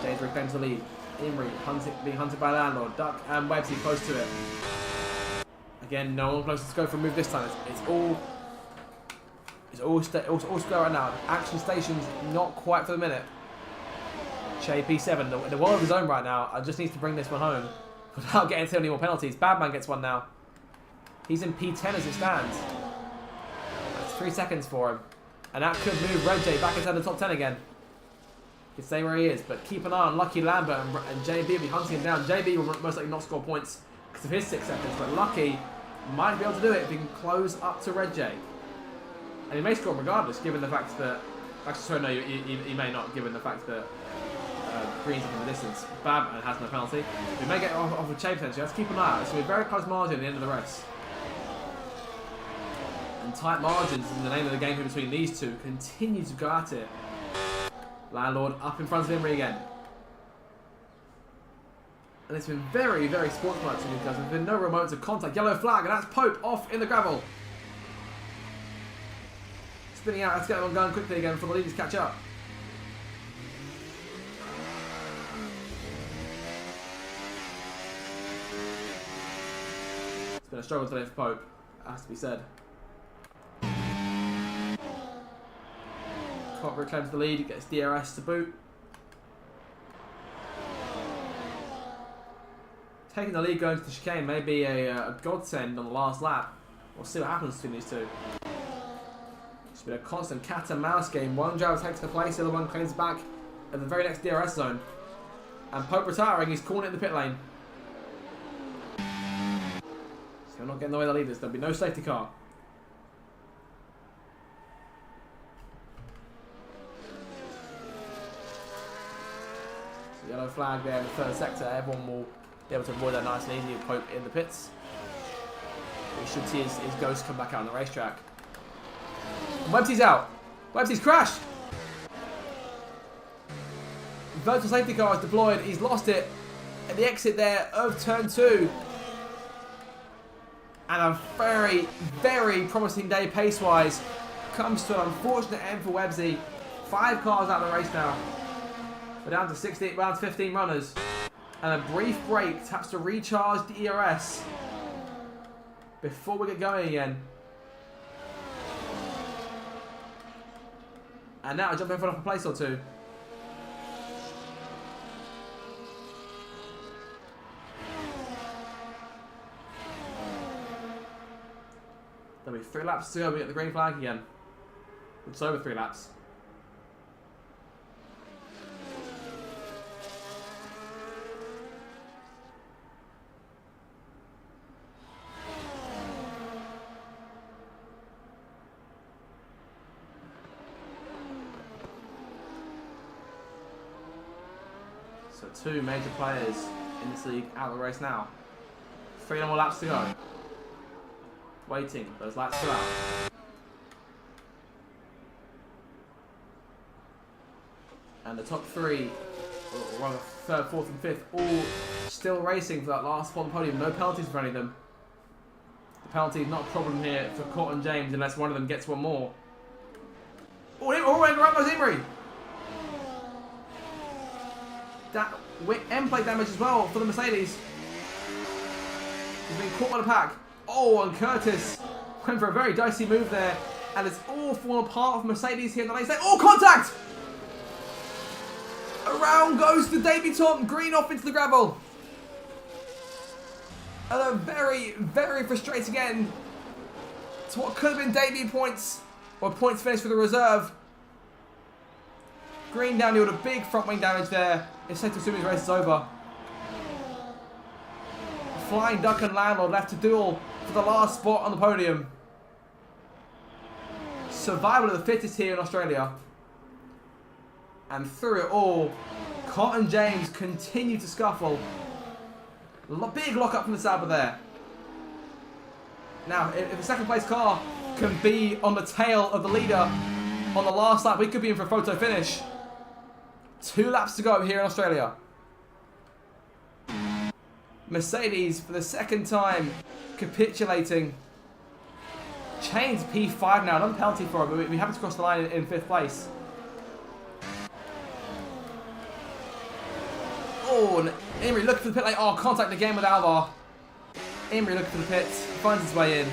James reclaims the lead. Imri being hunted by Landlord. Duck and Websy close to it. Again, no one close to go for a move this time. It's all square right now. Action station's not quite for the minute. Che P7, the world of his own right now. I just needs to bring this one home without getting too many more penalties. Badman gets one now. He's in P10 as it stands. That's 3 seconds for him. And that could move Red J back inside the top 10 again. He can stay where he is, but keep an eye on Lucky Lambert and JB will be hunting him down. JB will most likely not score points because of his 6 seconds, but Lucky might be able to do it if he can close up to Red J. And he may score regardless, given the fact that... Actually, sorry, no, he may not, given the fact that Green's up in the distance. Bab has no penalty. We may get off a chain potentially. Let's keep an eye out. It's going to be a very close margin at the end of the race. And tight margins in the name of the game between these two continue to go at it. Landlord up in front of Imri again. And it's been very, very sportsmanlike to these guys. There's been no real moments of contact. Yellow flag, and that's Pope off in the gravel. Spinning out, let's get them going quickly again before the leaders catch up. It's been a struggle today for Pope, has to be said. Cotter reclaims the lead, gets DRS to boot. Taking the lead going to the chicane may be a godsend on the last lap. We'll see what happens between these two. It's been a constant cat and mouse game. One driver takes the place, the other one claims back at the very next DRS zone. And Pope retiring, he's cornered in the pit lane. So we're not getting in the way of the leaders, there'll be no safety car. Yellow flag there in the third sector. Everyone will be able to avoid that nice and easy with Pope in the pits. We should see his ghost come back out on the racetrack. And Websy's out. Websy's crashed. Virtual safety car is deployed. He's lost it at the exit there of turn 2. And a very, very promising day pace-wise comes to an unfortunate end for Websy. 5 cars out of the race now. We're down to 16, down to 15 runners. And a brief break to have to recharge the ERS before we get going again. And now jumping for a place or two. There'll be 3 laps to go. We get the green flag again. Which is over 3 laps. So 2 major players in this league out of the race now. 3 more laps to go. Waiting, those laps go out. And the top 3, or rather 3rd, 4th and 5th, all still racing for that last spot on the podium. No penalties for any of them. The penalty is not a problem here for Court and James unless one of them gets one more. Oh, right goes Imri! That end plate damage as well for the Mercedes. He's been caught by the pack. Oh, and Curtis went for a very dicey move there. And it's all fallen apart for Mercedes here in the lane. Oh, contact! Around goes the debutant. Green off into the gravel. And a very, very frustrating end to what could have been debut points. Or points finished for the reserve. Green down here with a big front wing damage there. It's safe to assume his race is over. Flying Duck and Landlord left to duel for the last spot on the podium. Survival of the fittest here in Australia. And through it all, Cott and James continue to scuffle. Big lock up from the Sauber there. Now, if the second place car can be on the tail of the leader on the last lap, we could be in for a photo finish. 2 laps to go here in Australia. Mercedes, for the second time, capitulating. Chains P5 now, another penalty for him. We haven't crossed the line in 5th place. Oh, and Imri looking for the pit lane. Oh, contact again with Alvar. Imri looking for the pits. finds his way in.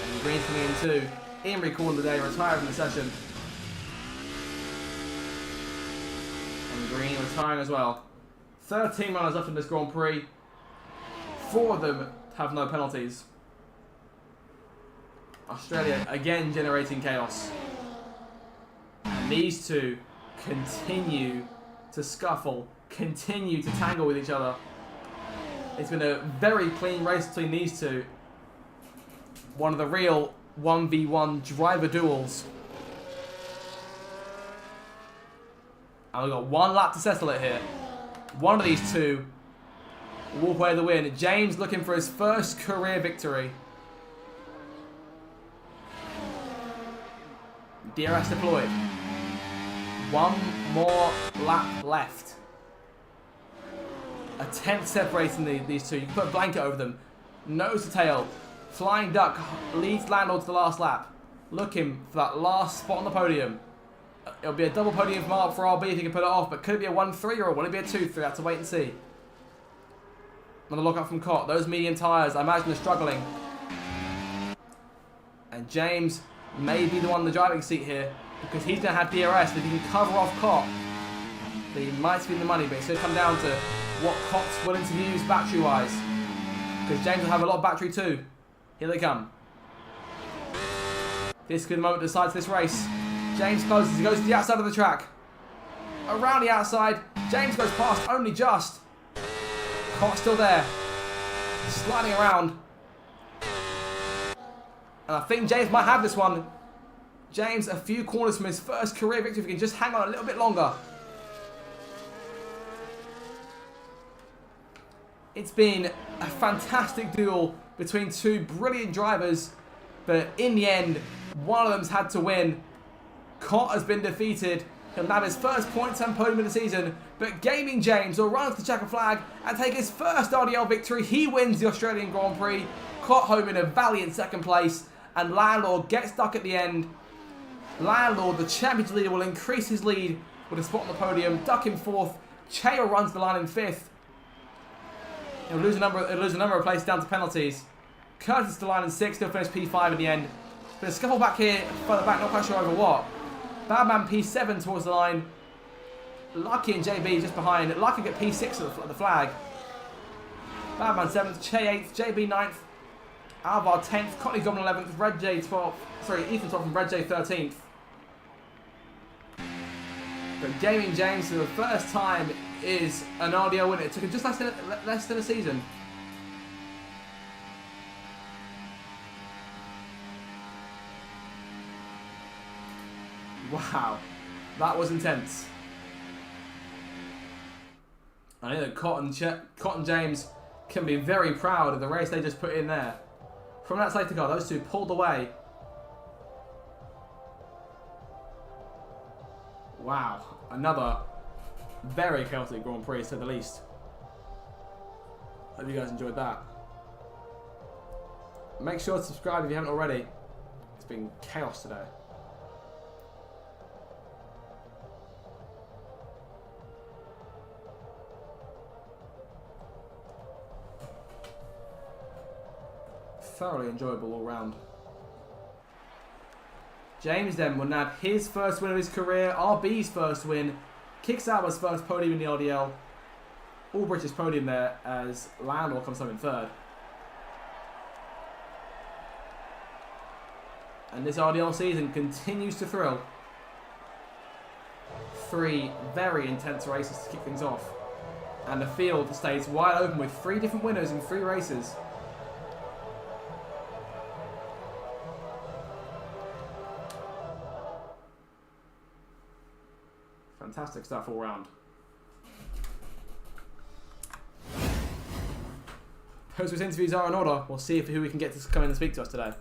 And Green's coming in too. Ian recalled today, retired from the session. And Green retiring as well. 13 runners left in this Grand Prix. 4 of them have no penalties. Australia again generating chaos. And these two continue to scuffle, continue to tangle with each other. It's been a very clean race between these two. One of the real 1v1 driver duels. And we've got 1 lap to settle it here. One of these two will walk away the win. James looking for his first career victory. DRS deployed. 1 more lap left. A 10th separating these two. You can put a blanket over them. Nose to tail. Flying Duck leads Landlord to the last lap. Looking for that last spot on the podium. It'll be a double podium mark for RB if he can put it off, but could it be a 1-3 or will it be a 2-3? Have to wait and see. Another lockout from Cott. Those medium tyres, I imagine, are struggling. And James may be the one in the driving seat here because he's going to have DRS. If he can cover off Cott, then he might be in the money, but it's going to come down to what Cott's willing to use battery-wise. Because James will have a lot of battery too. Here they come. This could be the moment to decide this race. James closes, he goes to the outside of the track. Around the outside, James goes past only just. Cott's still there. Sliding around. And I think James might have this one. James a few corners from his first career victory if he can just hang on a little bit longer. It's been a fantastic duel between 2 brilliant drivers, but in the end, one of them's had to win. Cott has been defeated. He'll have his first points and podium of the season, but Gaming James will run off the checker flag and take his first RDL victory. He wins the Australian Grand Prix. Cott home in a valiant 2nd place, and Landlord gets stuck at the end. Landlord, the championship leader, will increase his lead with a spot on the podium. Duck in 4th. Cheo runs the line in 5th. He'll lose a number of places down to penalties. Curtis the line in 6th. He'll finish P5 in the end. But a scuffle back here, further back, not quite sure over what. Badman P7 towards the line. Lucky and JB just behind. Lucky get P6 at the flag. Badman 7th, Che 8th, JB 9th. Alvar 10th, Cotley Goblin 11th, Red J 12th. Sorry, Ethan 12th and Red J 13th. But Gaming James for the first time is an RDL winner. It took him just less than a season. Wow, that was intense. I know that Cott and James can be very proud of the race they just put in there. From that safety car, those two pulled away. Wow, another very chaotic Grand Prix, to say the least. Hope you guys enjoyed that. Make sure to subscribe if you haven't already. It's been chaos today. Thoroughly enjoyable all round. James then will nab his first win of his career, RB's first win, Kickstarter's first podium in the RDL, all British podium there as Landor comes home in 3rd. And this RDL season continues to thrill. 3 very intense races to kick things off. And the field stays wide open with 3 different winners in 3 races. Fantastic stuff all round. Post-race interviews are in order. We'll see who we can get to come in and speak to us today.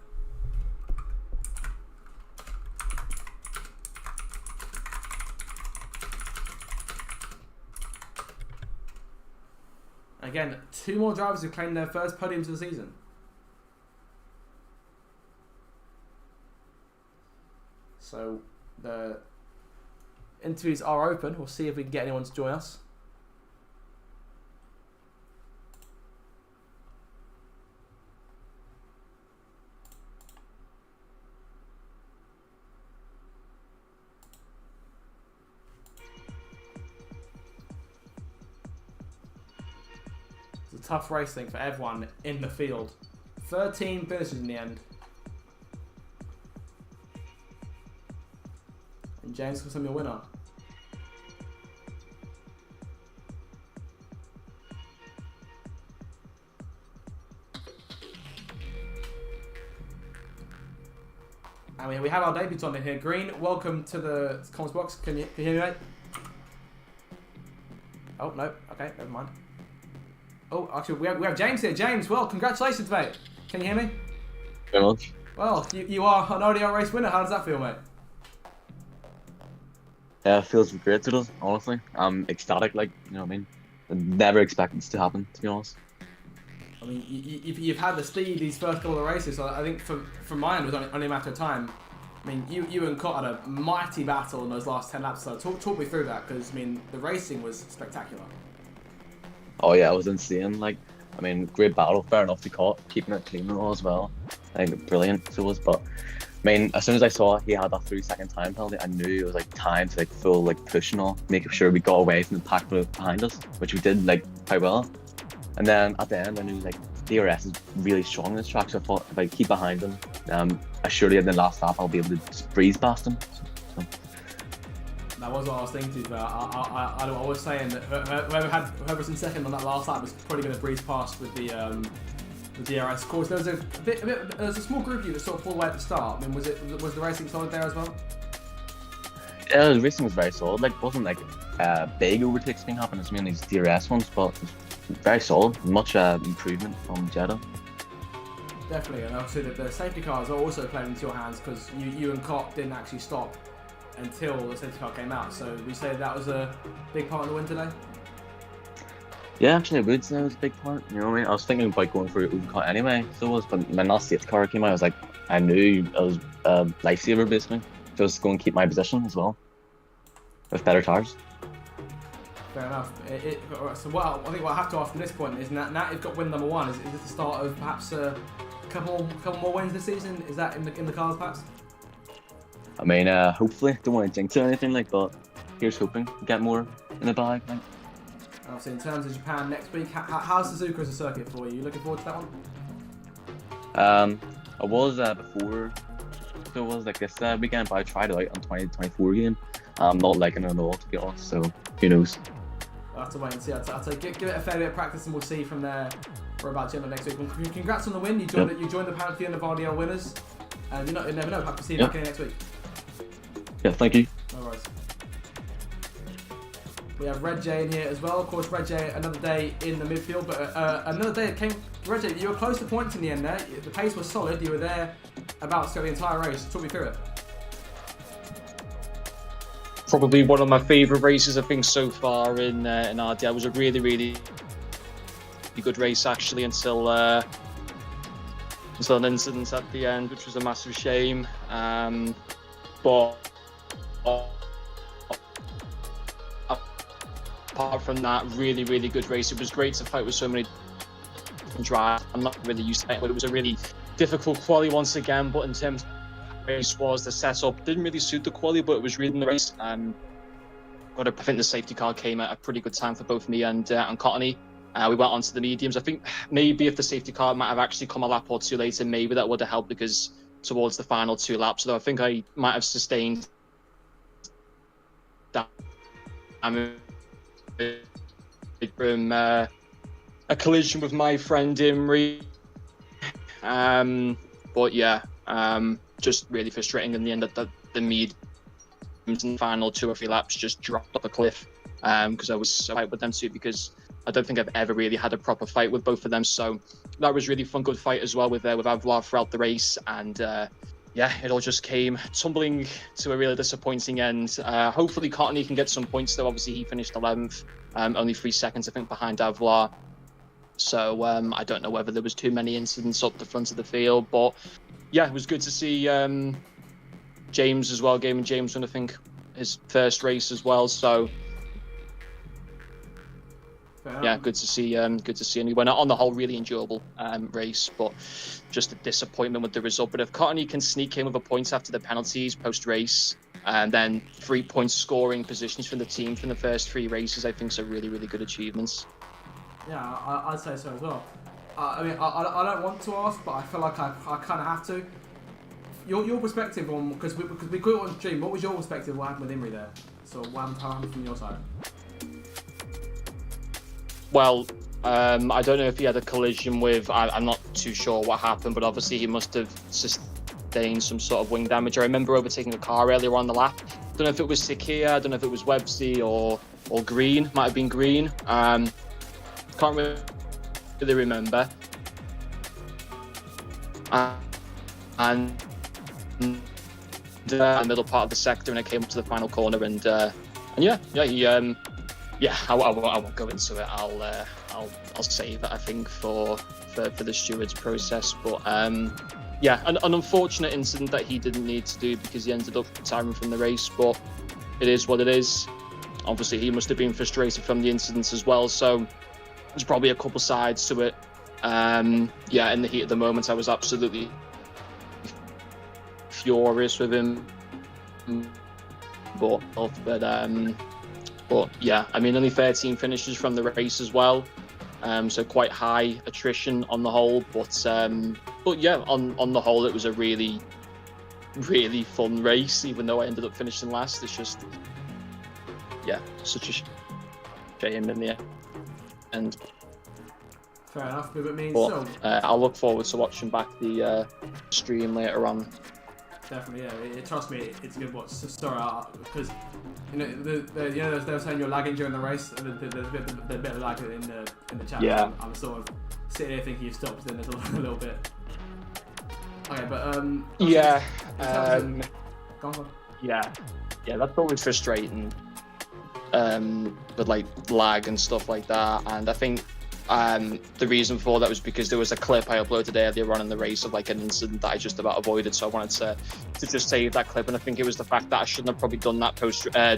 Again, 2 more drivers who claimed their first podiums of the season. So the interviews are open. We'll see if we can get anyone to join us. tough racing for everyone in the field. 13 finishes in the end. And James becomes your winner. And we have our debutant in here. Green, welcome to the comments box. Can you hear me, mate? Oh, no. Okay, never mind. Oh, actually, we have James here. James, well, congratulations, mate. Can you hear me? Very much. Well, you are an ODR race winner. How does that feel, mate? Yeah, it feels great to us, honestly. I'm ecstatic, like, you know what I mean? I never expected this to happen, to be honest. I mean, you've had the speed these first couple of races, so I think from my end, it was only a matter of time. I mean, you and Cott had a mighty battle in those last 10 laps, so talk me through that, because, I mean, the racing was spectacular. Oh yeah, it was insane. Like, I mean, great battle, fair enough to Cott, keeping it clean and all as well. I think brilliant it was, but I mean, as soon as I saw he had that 3-second time penalty, I knew it was like time to like full like push and all, making sure we got away from the pack behind us, which we did like quite well. And then at the end, I knew like DRS is really strong in this track, so I thought if I keep behind them, surely in the last lap I'll be able to just breeze past them. So. That was what I was thinking, but I was saying that whoever's in second on that last lap was probably going to breeze past with the DRS. Of course, there was there was a small group of you that sort of pulled away at the start. I mean, was the racing solid there as well? Yeah, the racing was very solid. Like, wasn't like big overtakes being happening as many as these DRS ones, but it was very solid. Much improvement from Jeddah. Definitely, and obviously the safety cars are also playing into your hands because you and Cott didn't actually stop until the safety car came out. So we say that was a big part of the win today. Yeah, actually, I would say it was a big part. You know what I mean? I was thinking about going for overcut anyway, so it was. But when that safety car came out, I was like, I knew it was a lifesaver basically. Just go and keep my position as well with better tires. Fair enough. So I think what I have to ask from this point is now you've got win number one. Is this the start of perhaps a couple more wins this season? Is that in the cards perhaps? I mean, hopefully, don't want to jinx it or anything like, but here's hoping get more in the bag. Like. Obviously, in terms of Japan next week, how's Suzuka as a circuit for you? You looking forward to that one? I was before, so it was like this weekend, but I tried it out on 2024 game. I'm not liking it at all, to be honest. So who knows? We'll have to wait and see. I'd say give it a fair bit of practice, and we'll see from there for about Gemma next week. Well, congrats on the win. You joined the Pantheon of RDL winners, and you never know. Have to see you back here next week. Yeah, thank you. No worries. We have Red J in here as well. Of course, Red J, another day in the midfield, but another day it came. Red J, you were close to points in the end there. The pace was solid. You were there about to go the entire race. Talk me through it. Probably one of my favourite races I think so far in RDL. It was a really good race actually until an incident at the end, which was a massive shame. But apart from that, really good race. It was great to fight with so many different drivers. I'm not really used to it, but it was a really difficult quali once again. But in terms of the race was the setup didn't really suit the quali, but it was really in the race. But I think the safety car came at a pretty good time for both me and Cottony. We went on to the mediums. I think maybe if the safety car might have actually come a lap or two later, maybe that would have helped because towards the final 2 laps, though I think I might have sustained that from a collision with my friend Imri. But yeah, just really frustrating in the end that the mediums in the final 2 or 3 laps just dropped off a cliff because I was so fight with them too, because I don't think I've ever really had a proper fight with both of them. So that was really fun, good fight as well with Avlar throughout the race. And yeah, it all just came tumbling to a really disappointing end. Hopefully Cottony can get some points though. Obviously he finished 11th, only 3 seconds I think behind Avlar. So I don't know whether there was too many incidents up the front of the field, but yeah, it was good to see James as well. Gaming James won I think his first race as well. So yeah, good to see. Good to see. And we went on the whole really enjoyable race, but just a disappointment with the result. But if Cottony can sneak in with a point after the penalties post race, and then 3-point scoring positions from the team from the first 3 races, I think are really good achievements. Yeah, I'd say so as well. I mean, I don't want to ask, but I feel like I kind of have to. Your perspective on, because we got it on stream, what was your perspective of what happened with Imri there? So what happened from your side? Well, I don't know if he had a collision with. I'm not too sure what happened, but obviously he must have sustained some sort of wing damage. I remember overtaking a car earlier on the lap. Don't know if it was Sakia, I don't know if it was Websy or Green. Might have been Green. Can't really remember. And the middle part of the sector, and I came up to the final corner, and yeah, I won't go into it. I'll save it, I think, for the stewards process. But yeah, an unfortunate incident that he didn't need to do because he ended up retiring from the race. But it is what it is. Obviously, he must have been frustrated from the incidents as well. So there's probably a couple sides to it. Yeah, in the heat of the moment, I was absolutely furious with him. But yeah, I mean, only 13 finishes from the race as well, so quite high attrition on the whole. But yeah, on the whole, it was a really, really fun race. Even though I ended up finishing last, it's just, yeah, such a shame in the end. Fair enough, but it means But I'll look forward to watching back the stream later on. Definitely, yeah. Trust me, it's a good watch. Sorry, because you know, they were saying you're lagging during the race. And there's a bit of lag in the chat. Yeah. I'm sort of sitting here thinking you've stopped. Then there's a little bit. Okay, but Yeah. Go on. Yeah, that's always frustrating. With like lag and stuff like that, and I think the reason for that was because there was a clip I uploaded earlier on in the race of like an incident that I just about avoided, so I wanted to just save that clip. And I think it was the fact that I shouldn't have probably done that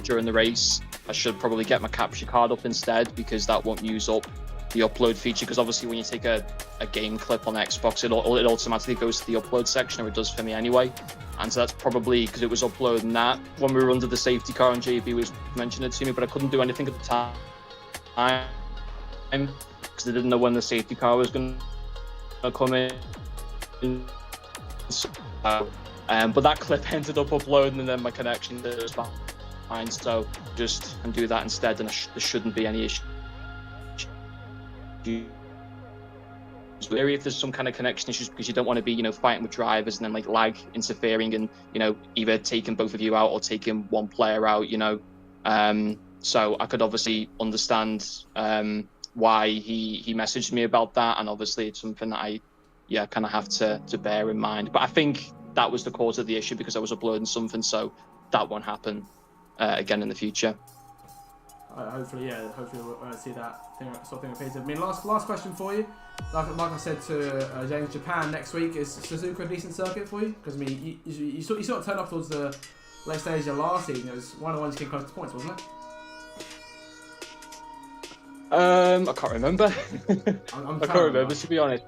during the race. I should probably get my capture card up instead, because that won't use up the upload feature, because obviously when you take a game clip on Xbox, it automatically goes to the upload section, or it does for me anyway. And so that's probably because it was uploading that when we were under the safety car, and JB was mentioning it to me, but I couldn't do anything at the time because I didn't know when the safety car was going to come in. So, but that clip ended up uploading, and then my connection was fine. So just do that instead, and there shouldn't be any issue. If there's some kind of connection issues, because you don't want to be, fighting with drivers and then like lag interfering and, either taking both of you out or taking one player out, so I could obviously understand why he messaged me about that, and obviously it's something that I kind of have to bear in mind. But I think that was the cause of the issue, because I was uploading something, so that won't happen again in the future. Hopefully we'll see that sort of thing repeated. I mean, last question for you. Like I said to James, Japan next week, is Suzuka a decent circuit for you? Because I mean, you sort of turned up towards the late stage of last season. It was one of the ones you came close to points, wasn't it? I can't remember. I can't remember, to be honest.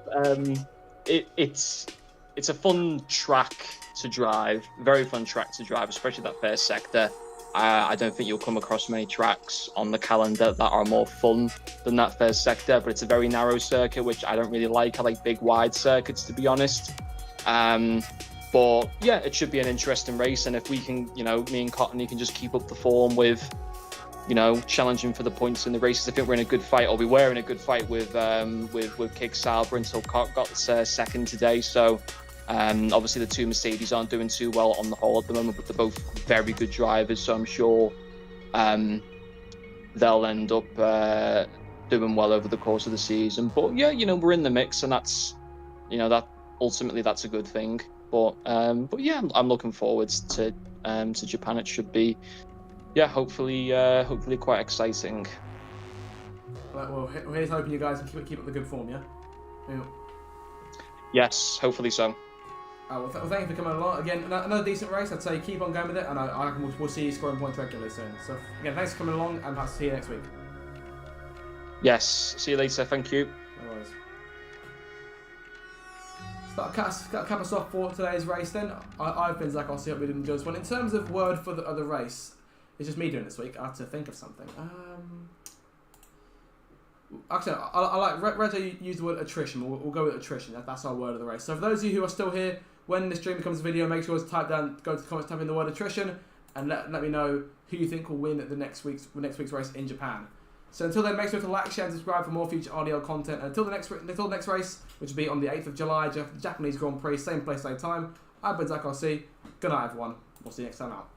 It's a fun track to drive, very fun track to drive, especially that first sector. I don't think you'll come across many tracks on the calendar that are more fun than that first sector, but it's a very narrow circuit, which I don't really like. I like big, wide circuits, to be honest. But yeah, it should be an interesting race, and if we can, me and Cottony can just keep up the form with, challenging for the points in the races, I think we're in a good fight, or we were in a good fight with Kick Sauber until Cott got second today. So obviously the two Mercedes aren't doing too well on the whole at the moment, but they're both very good drivers, so I'm sure they'll end up doing well over the course of the season. But yeah, we're in the mix, and that's that ultimately that's a good thing. But yeah, I'm looking forward to Japan. It should be hopefully quite exciting. Well, here's hoping you guys can keep up the good form, yeah? Yes, hopefully so. Well, thank you for coming along. Again, another decent race. I'd say keep on going with it, and we'll see you scoring points regularly soon. So, again, thanks for coming along, and I'll see you next week. Yes, see you later. Thank you. No worries. Got cap us off for today's race then. I've been Zach Ossie, hope we didn't enjoy this one. In terms of word for the race, it's just me doing this week. I have to think of something. Actually, I like Reza used the word attrition. We'll go with attrition. That's our word of the race. So for those of you who are still here, when this stream becomes a video, make sure to go to the comments, type in the word attrition, and let me know who you think will win at the next week's race in Japan. So until then, make sure to like, share, and subscribe for more future RDL content. And until the next race, which will be on the 8th of July, Japanese Grand Prix, same place, same time. I've been Zach RC. Good night, everyone. We'll see you next time out.